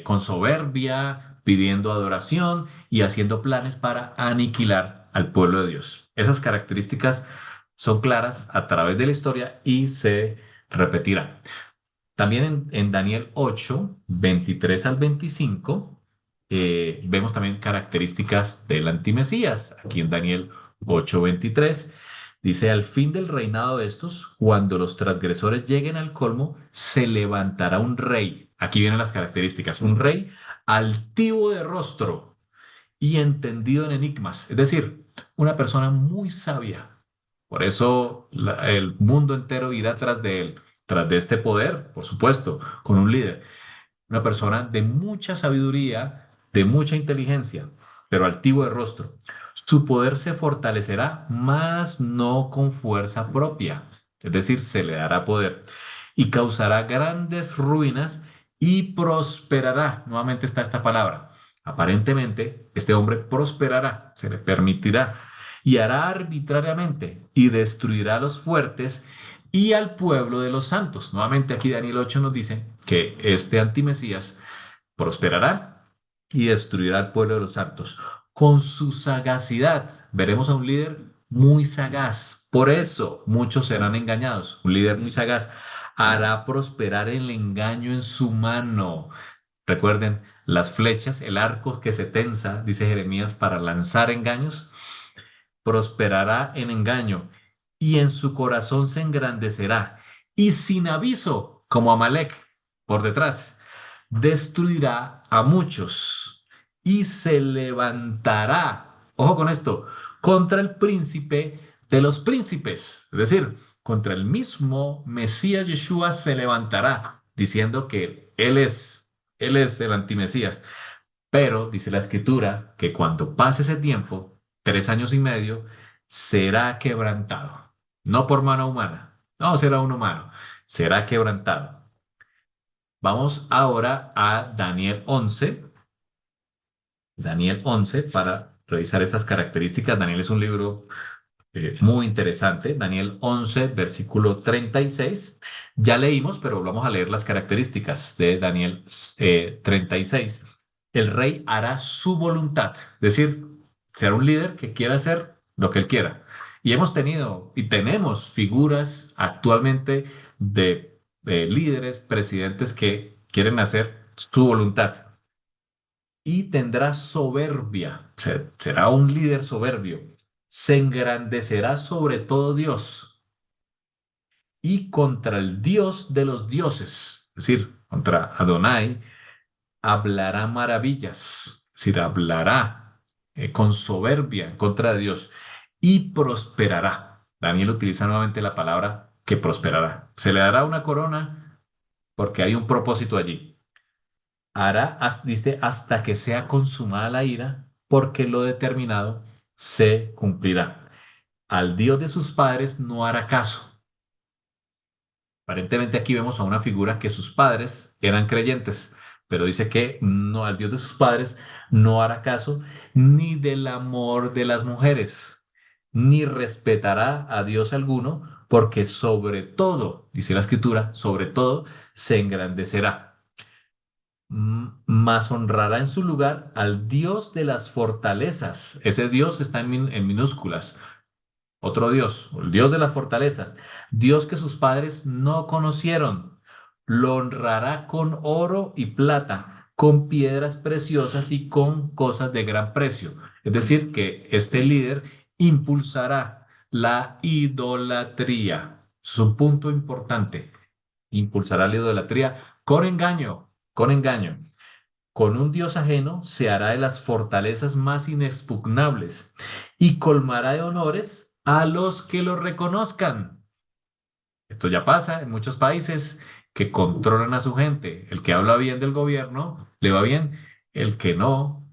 con soberbia, pidiendo adoración y haciendo planes para aniquilar al pueblo de Dios. Esas características son claras a través de la historia y se repetirán. También en Daniel 8, 23 al 25, vemos también características del antimesías. Aquí en Daniel 8, 23 dice, al fin del reinado de estos, cuando los transgresores lleguen al colmo, se levantará un rey. Aquí vienen las características. Un rey altivo de rostro y entendido en enigmas. Es decir, una persona muy sabia. Por eso el mundo entero irá tras de él, tras de este poder, por supuesto, con un líder. Una persona de mucha sabiduría, de mucha inteligencia, pero altivo de rostro. Su poder se fortalecerá, mas no con fuerza propia. Es decir, se le dará poder y causará grandes ruinas y prosperará. Nuevamente está esta palabra. Aparentemente, este hombre prosperará, se le permitirá y hará arbitrariamente y destruirá a los fuertes y al pueblo de los santos. Nuevamente aquí Daniel 8 nos dice que este antimesías prosperará y destruirá al pueblo de los santos. Con su sagacidad veremos a un líder muy sagaz. Por eso muchos serán engañados. Un líder muy sagaz hará prosperar el engaño en su mano. Recuerden, las flechas, el arco que se tensa, dice Jeremías, para lanzar engaños prosperará en engaño, y en su corazón se engrandecerá, y sin aviso, como Amalek, por detrás, destruirá a muchos, y se levantará, ojo con esto, contra el príncipe de los príncipes, es decir, contra el mismo Mesías Yeshua se levantará, diciendo que él es el antimesías. Pero dice la escritura que cuando pase ese tiempo, 3 años y medio, será quebrantado. No por mano humana, no será un humano, será quebrantado. Vamos ahora a Daniel 11. Daniel 11 para revisar estas características. Daniel es un libro muy interesante. Daniel 11, versículo 36. Ya leímos, pero vamos a leer las características de Daniel 36. El rey hará su voluntad, es decir, será un líder que quiera hacer lo que él quiera. Y hemos tenido y tenemos figuras actualmente de líderes, presidentes que quieren hacer su voluntad y tendrá soberbia, será un líder soberbio, se engrandecerá sobre todo Dios y contra el Dios de los dioses, es decir, contra Adonai, hablará maravillas, es decir, hablará con soberbia en contra de Dios y prosperará. Daniel utiliza nuevamente la palabra que prosperará. Se le dará una corona porque hay un propósito allí. Hará, dice, hasta que sea consumada la ira, porque lo determinado se cumplirá. Al Dios de sus padres no hará caso. Aparentemente aquí vemos a una figura que sus padres eran creyentes, pero dice que no, al Dios de sus padres no hará caso ni del amor de las mujeres, ni respetará a Dios alguno, porque sobre todo, dice la escritura, sobre todo se engrandecerá. Mas honrará en su lugar al Dios de las fortalezas. Ese Dios está en minúsculas. Otro Dios, el Dios de las fortalezas. Dios que sus padres no conocieron. Lo honrará con oro y plata, con piedras preciosas y con cosas de gran precio. Es decir, que este líder impulsará la idolatría. Es un punto importante. Impulsará la idolatría con engaño, con engaño. Con un Dios ajeno se hará de las fortalezas más inexpugnables y colmará de honores a los que lo reconozcan. Esto ya pasa en muchos países que controlan a su gente. El que habla bien del gobierno le va bien, el que no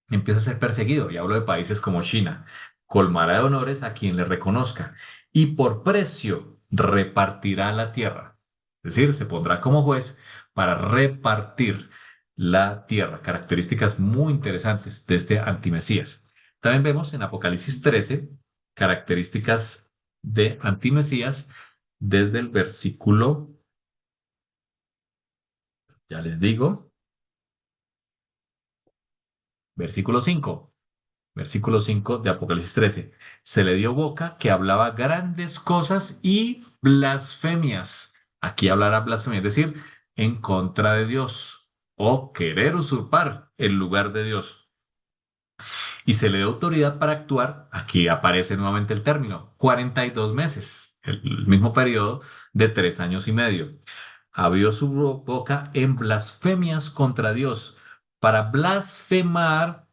empieza a ser perseguido. Y hablo de países como China. Colmará de honores a quien le reconozca y por precio repartirá la tierra. Es decir, se pondrá como juez para repartir la tierra. Características muy interesantes de este antimesías. También vemos en Apocalipsis 13 características de antimesías desde el versículo, ya les digo, Versículo 5. Versículo 5 de Apocalipsis 13. Se le dio boca que hablaba grandes cosas y blasfemias. Aquí hablará blasfemia, es decir, en contra de Dios o querer usurpar el lugar de Dios. Y se le dio autoridad para actuar. Aquí aparece nuevamente el término, 42 meses, el mismo periodo de 3 años y medio. Abrió su boca en blasfemias contra Dios para blasfemar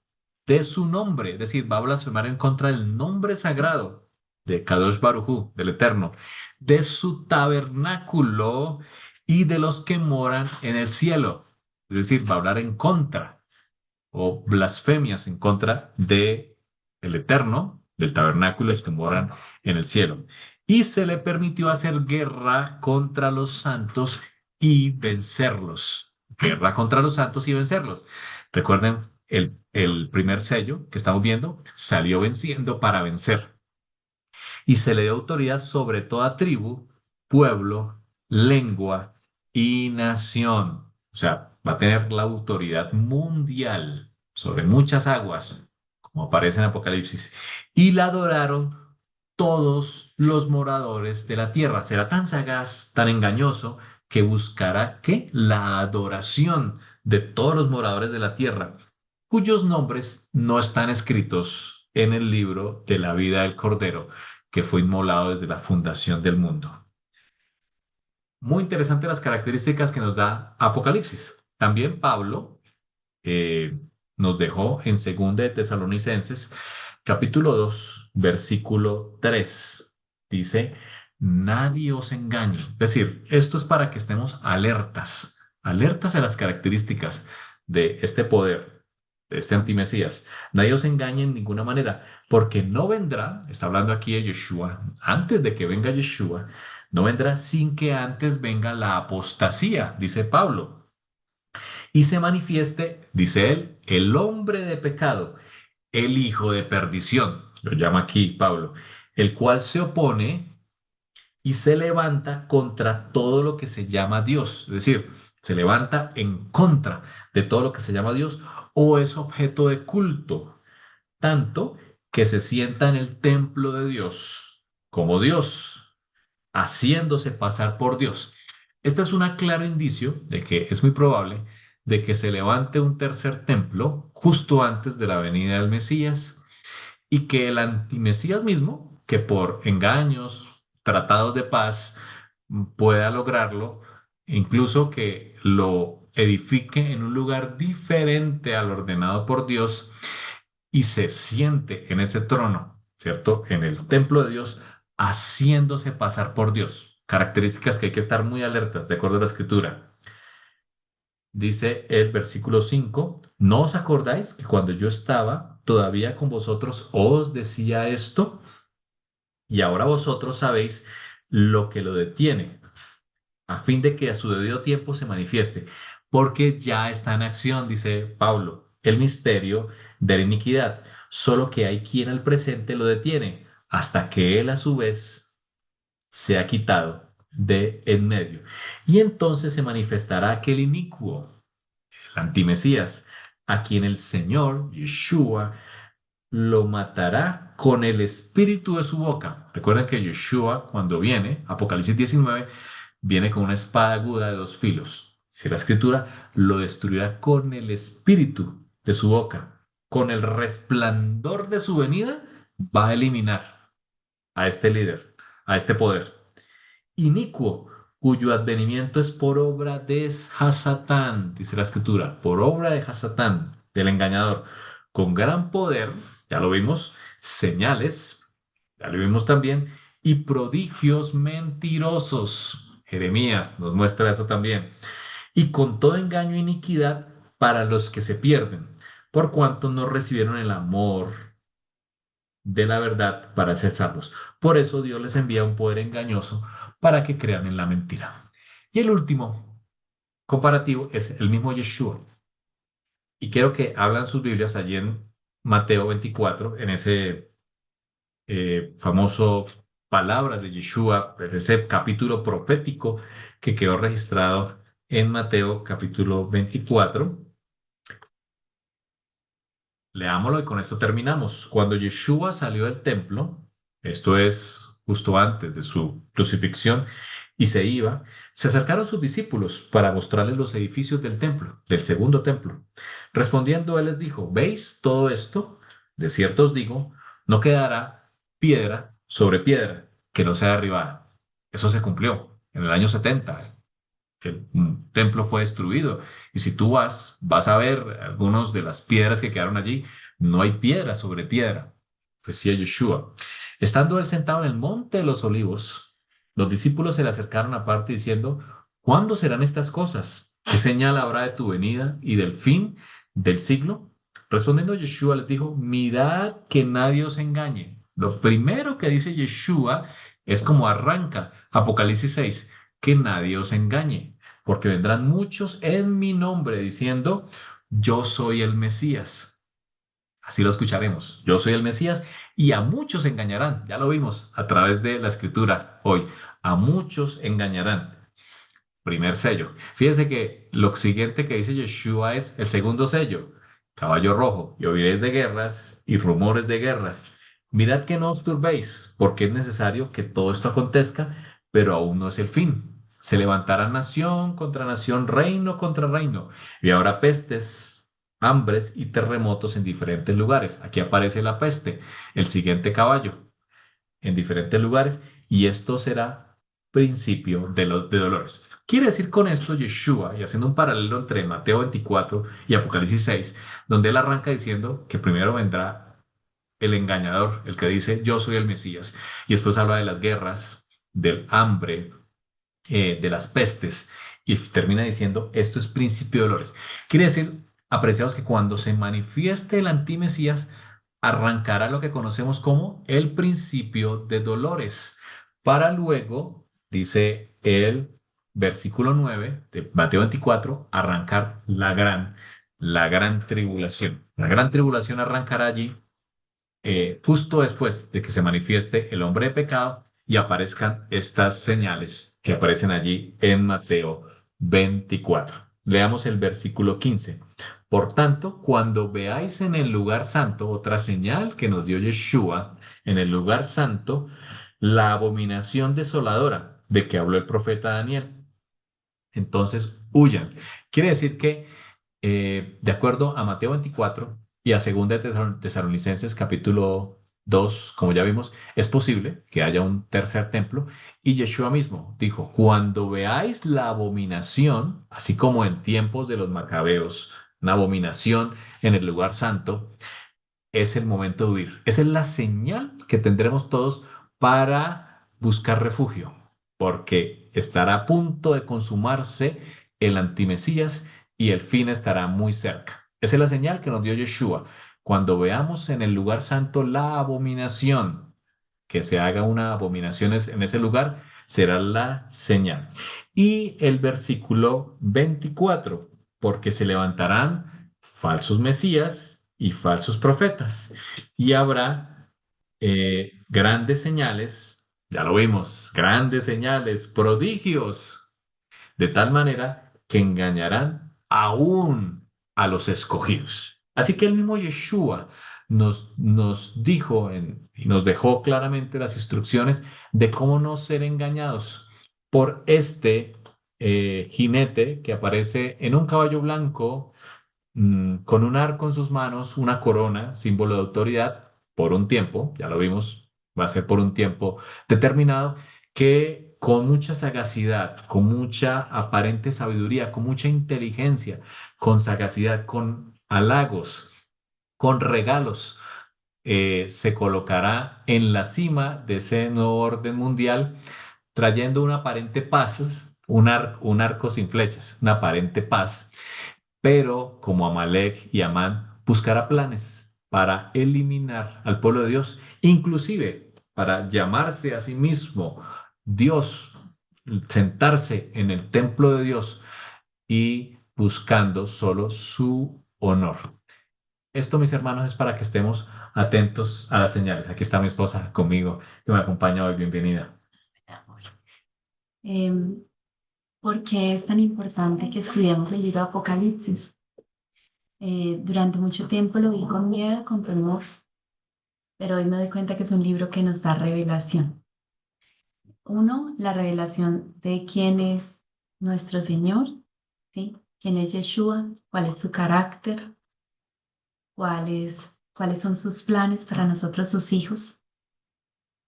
de su nombre, es decir, va a blasfemar en contra del nombre sagrado de Kadosh Barujú, del Eterno, de su tabernáculo y de los que moran en el cielo. Es decir, va a hablar en contra o blasfemias en contra de el Eterno, del tabernáculo y los que moran en el cielo. Y se le permitió hacer guerra contra los santos y vencerlos. Guerra contra los santos y vencerlos. Recuerden, el primer sello que estamos viendo salió venciendo para vencer. Y se le dio autoridad sobre toda tribu, pueblo, lengua y nación. O sea, va a tener la autoridad mundial sobre muchas aguas, como aparece en Apocalipsis. Y la adoraron todos los moradores de la tierra. Será tan sagaz, tan engañoso, que buscará que la adoración de todos los moradores de la tierra, cuyos nombres no están escritos en el libro de la vida del Cordero, que fue inmolado desde la fundación del mundo. Muy interesantes las características que nos da Apocalipsis. También Pablo nos dejó en 2 de Tesalonicenses, capítulo 2 versículo 3. Dice, nadie os engañe. Es decir, esto es para que estemos alertas, alertas a las características de este poder, de este antimesías. Nadie os engañe en ninguna manera, porque no vendrá, está hablando aquí de Yeshua, antes de que venga Yeshua, no vendrá sin que antes venga la apostasía, dice Pablo, y se manifieste, dice él, el hombre de pecado, el hijo de perdición, lo llama aquí Pablo, el cual se opone y se levanta contra todo lo que se llama Dios, es decir, se levanta en contra de todo lo que se llama Dios o es objeto de culto, tanto que se sienta en el templo de Dios como Dios, haciéndose pasar por Dios. Este es un claro indicio de que es muy probable de que se levante un tercer templo justo antes de la venida del Mesías y que el antimesías mismo, que por engaños, tratados de paz, pueda lograrlo, incluso que lo edifique en un lugar diferente al ordenado por Dios y se siente en ese trono, ¿cierto? En el templo de Dios, haciéndose pasar por Dios. Características que hay que estar muy alertas, de acuerdo a la escritura. Dice el versículo 5, ¿no os acordáis que cuando yo estaba todavía con vosotros os decía esto? Y ahora vosotros sabéis lo que lo detiene, a fin de que a su debido tiempo se manifieste, porque ya está en acción, dice Pablo, el misterio de la iniquidad, solo que hay quien al presente lo detiene, hasta que él a su vez se ha quitado de en medio. Y entonces se manifestará aquel inicuo, el antimesías, a quien el Señor, Yeshua, lo matará con el espíritu de su boca. Recuerden que Yeshua, cuando viene, Apocalipsis 19, viene con una espada aguda de 2 filos. Si la escritura lo destruirá con el espíritu de su boca, con el resplandor de su venida, va a eliminar a este líder, a este poder inicuo, cuyo advenimiento es por obra de Hasatán, dice la escritura, por obra de Hasatán, del engañador, con gran poder, ya lo vimos, señales, ya lo vimos también, y prodigios mentirosos. Jeremías nos muestra eso también. Y con todo engaño e iniquidad para los que se pierden, por cuanto no recibieron el amor de la verdad para ser salvos. Por eso Dios les envía un poder engañoso para que crean en la mentira. Y el último comparativo es el mismo Yeshua. Y quiero que hablan sus Biblias allí en Mateo 24, en ese famoso palabra de Yeshua, en ese capítulo profético que quedó registrado en Mateo capítulo 24. leámoslo y con esto terminamos. Cuando Yeshua salió del templo, esto es justo antes de su crucifixión, y se iba, se acercaron sus discípulos para mostrarles los edificios del templo, del segundo templo. Respondiendo, él les dijo, ¿veis todo esto? De cierto os digo, no quedará piedra sobre piedra que no sea derribada. Eso se cumplió en el año 70. El templo fue destruido. Y si tú vas a ver algunas de las piedras que quedaron allí. No hay piedra sobre piedra. Decía Yeshua. Estando él sentado en el monte de los olivos, los discípulos se le acercaron aparte diciendo, ¿cuándo serán estas cosas? ¿Qué señal habrá de tu venida y del fin del siglo? Respondiendo Yeshua les dijo, mirad que nadie os engañe. Lo primero que dice Yeshua es como arranca Apocalipsis 6, que nadie os engañe, porque vendrán muchos en mi nombre diciendo, yo soy el Mesías. Así lo escucharemos, yo soy el Mesías, y a muchos engañarán. Ya lo vimos a través de la escritura hoy. A muchos engañarán. Primer sello. Fíjense que lo siguiente que dice Yeshua es el segundo sello. Caballo rojo, y oiréis de guerras y rumores de guerras. Mirad que no os turbéis, porque es necesario que todo esto acontezca, pero aún no es el fin. Se levantará nación contra nación, reino contra reino, y habrá pestes, hambres y terremotos en diferentes lugares. Aquí aparece la peste, el siguiente caballo en diferentes lugares, y esto será principio de dolores. Quiere decir con esto Yeshua, y haciendo un paralelo entre Mateo 24 y Apocalipsis 6, donde él arranca diciendo que primero vendrá el engañador, el que dice yo soy el Mesías, y después habla de las guerras, del hambre, de las pestes, y termina diciendo esto es principio de dolores. Quiere decir, apreciados, que cuando se manifieste el antimesías, arrancará lo que conocemos como el principio de dolores, para luego, dice el versículo 9 de Mateo 24, arrancar la gran tribulación. La gran tribulación arrancará allí justo después de que se manifieste el hombre de pecado y aparezcan estas señales que aparecen allí en Mateo 24. Leamos el versículo 15. Por tanto, cuando veáis en el lugar santo, otra señal que nos dio Yeshua, en el lugar santo, la abominación desoladora de que habló el profeta Daniel, entonces huyan. Quiere decir que, de acuerdo a Mateo 24 y a 2 de Tesalonicenses capítulo 2, como ya vimos, es posible que haya un tercer templo. Y Yeshua mismo dijo, cuando veáis la abominación, así como en tiempos de los macabeos, una abominación en el lugar santo, es el momento de huir. Esa es la señal que tendremos todos para buscar refugio, porque estará a punto de consumarse el antimesías y el fin estará muy cerca. Esa es la señal que nos dio Yeshua. Cuando veamos en el lugar santo la abominación, que se haga una abominación en ese lugar, será la señal. Y el versículo 24, porque se levantarán falsos mesías y falsos profetas, y habrá grandes señales, ya lo vimos, grandes señales, prodigios, de tal manera que engañarán aún a los escogidos. Así que el mismo Yeshua nos dijo y nos dejó claramente las instrucciones de cómo no ser engañados por este jinete que aparece en un caballo blanco, con un arco en sus manos, una corona, símbolo de autoridad, por un tiempo, ya lo vimos, va a ser por un tiempo determinado, que con mucha sagacidad, con mucha aparente sabiduría, con mucha inteligencia, con sagacidad, con halagos, con regalos, se colocará en la cima de ese nuevo orden mundial, trayendo una aparente paz, un arco sin flechas, una aparente paz, pero como Amalek y Amán buscará planes para eliminar al pueblo de Dios, inclusive para llamarse a sí mismo Dios, sentarse en el templo de Dios y buscando solo su honor. Esto, mis hermanos, es para que estemos atentos a las señales. Aquí está mi esposa conmigo, que me acompaña hoy. Bienvenida. ¿Por qué es tan importante que estudiemos el libro de Apocalipsis? Durante mucho tiempo lo vi con miedo, con temor, pero hoy me doy cuenta que es un libro que nos da revelación. Uno, la revelación de quién es nuestro Señor, ¿sí? ¿Quién es Yeshua? ¿Cuál es su carácter? ¿Cuáles son sus planes para nosotros, sus hijos?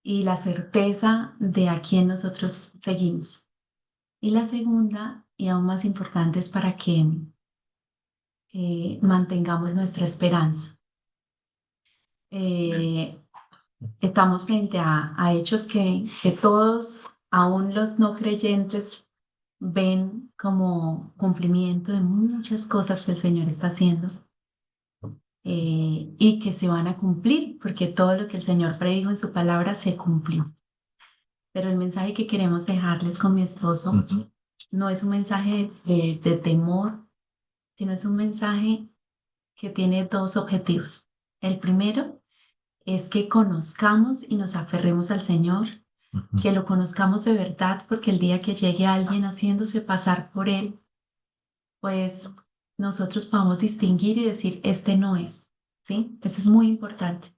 Y la certeza de a quién nosotros seguimos. Y la segunda, y aún más importante, es para que mantengamos nuestra esperanza. Eh, Estamos frente a hechos que todos, aún los no creyentes, ven como cumplimiento de muchas cosas que el Señor está haciendo y que se van a cumplir, porque todo lo que el Señor predijo en su palabra se cumplió. Pero el mensaje que queremos dejarles con mi esposo no es un mensaje de temor, sino es un mensaje que tiene dos objetivos. El primero es que conozcamos y nos aferremos al Señor, que lo conozcamos de verdad, porque el día que llegue alguien haciéndose pasar por Él, pues nosotros podamos distinguir y decir, este no es, ¿sí? Eso es muy importante.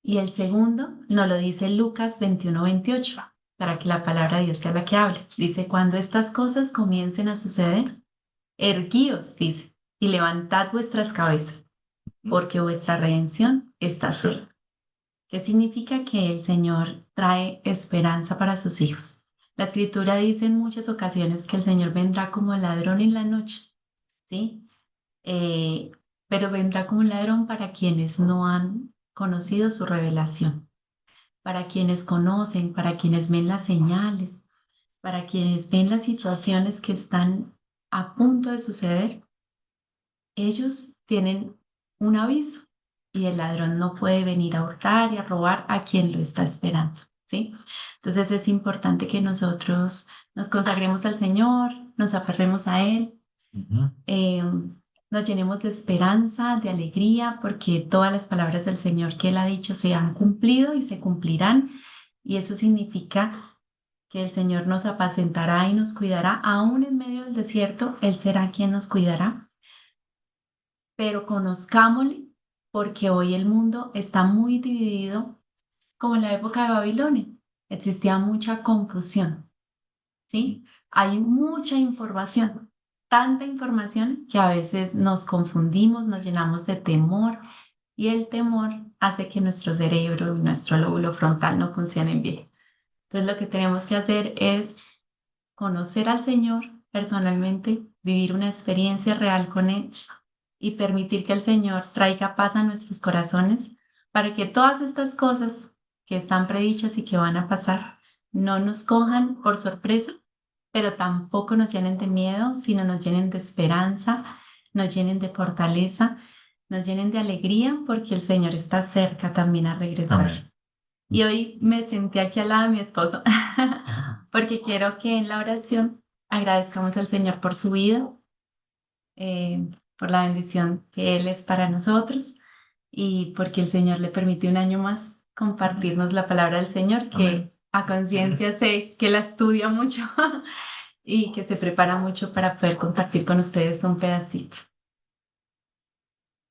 Y el segundo nos lo dice Lucas 21:28, para que la palabra de Dios sea la que hable. Dice, cuando estas cosas comiencen a suceder, erguíos, dice, y levantad vuestras cabezas, porque vuestra redención está cerca. ¿Qué significa? Que el Señor trae esperanza para sus hijos. La Escritura dice en muchas ocasiones que el Señor vendrá como ladrón en la noche, ¿sí? Eh, pero vendrá como un ladrón para quienes no han conocido su revelación, para quienes conocen, para quienes ven las señales, para quienes ven las situaciones que están a punto de suceder. Ellos tienen un aviso y el ladrón no puede venir a hurtar y a robar a quien lo está esperando, ¿sí? Entonces es importante que nosotros nos consagremos al Señor, nos aferremos a Él, eh, nos llenemos de esperanza, de alegría, porque todas las palabras del Señor que Él ha dicho se han cumplido y se cumplirán. Y eso significa que el Señor nos apacentará y nos cuidará, aún en medio del desierto, Él será quien nos cuidará, pero conozcámosle, porque hoy el mundo está muy dividido, como en la época de Babilonia. Existía mucha confusión, ¿sí? Hay mucha información, tanta información que a veces nos confundimos, nos llenamos de temor y el temor hace que nuestro cerebro y nuestro lóbulo frontal no funcionen bien. Entonces lo que tenemos que hacer es conocer al Señor personalmente, vivir una experiencia real con Él y permitir que el Señor traiga paz a nuestros corazones para que todas estas cosas que están predichas y que van a pasar no nos cojan por sorpresa, pero tampoco nos llenen de miedo, sino nos llenen de esperanza, nos llenen de fortaleza, nos llenen de alegría, porque el Señor está cerca también a regresar. Amén. Y hoy me senté aquí al lado de mi esposo porque quiero que en la oración agradezcamos al Señor por su vida, por la bendición que Él es para nosotros y porque el Señor le permite un año más compartirnos la palabra del Señor, que Amén. a conciencia sé que la estudia mucho y que se prepara mucho para poder compartir con ustedes un pedacito.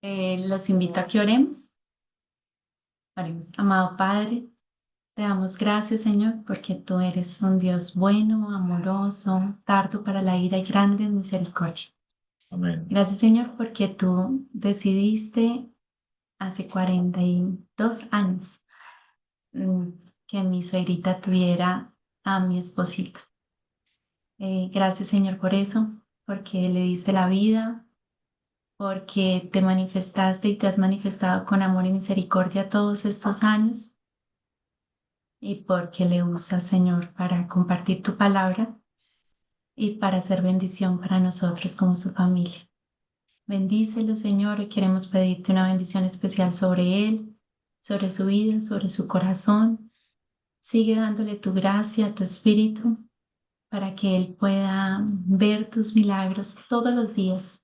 Los invito a que oremos. Oremos. Amado Padre, te damos gracias, Señor, porque tú eres un Dios bueno, amoroso, tardo para la ira y grande en misericordia. Amén. Gracias, Señor, porque tú decidiste hace 42 años mm, que mi suegrita tuviera a mi esposito. Gracias, Señor, por eso, porque le diste la vida, porque te manifestaste y te has manifestado con amor y misericordia todos estos años y porque le usas, Señor, para compartir tu palabra y para hacer bendición para nosotros como su familia. Bendícelo, Señor, y queremos pedirte una bendición especial sobre él, sobre su vida, sobre su corazón. Sigue dándole tu gracia, tu espíritu, para que él pueda ver tus milagros todos los días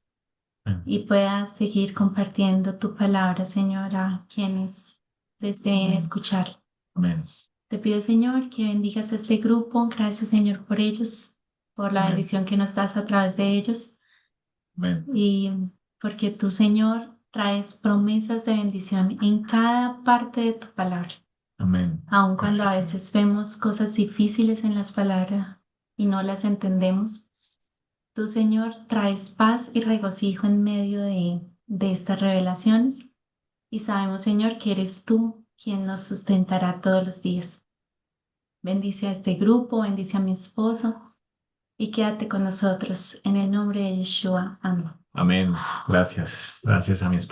y pueda seguir compartiendo tu palabra, Señor, a quienes deseen escuchar. Amén. Te pido, Señor, que bendigas a este grupo. Gracias, Señor, por ellos, por la Amén. bendición que nos das a través de ellos. Amén. Y porque tú, Señor, traes promesas de bendición en cada parte de tu palabra. Amén. Aun cuando a Gracias, veces vemos cosas difíciles en las palabras y no las entendemos, tú, Señor, traes paz y regocijo en medio de estas revelaciones y sabemos, Señor, que eres tú quien nos sustentará todos los días. Bendice a este grupo, bendice a mi esposo y quédate con nosotros en el nombre de Yeshua. Amén. Amén. Gracias. Gracias a mi esposa.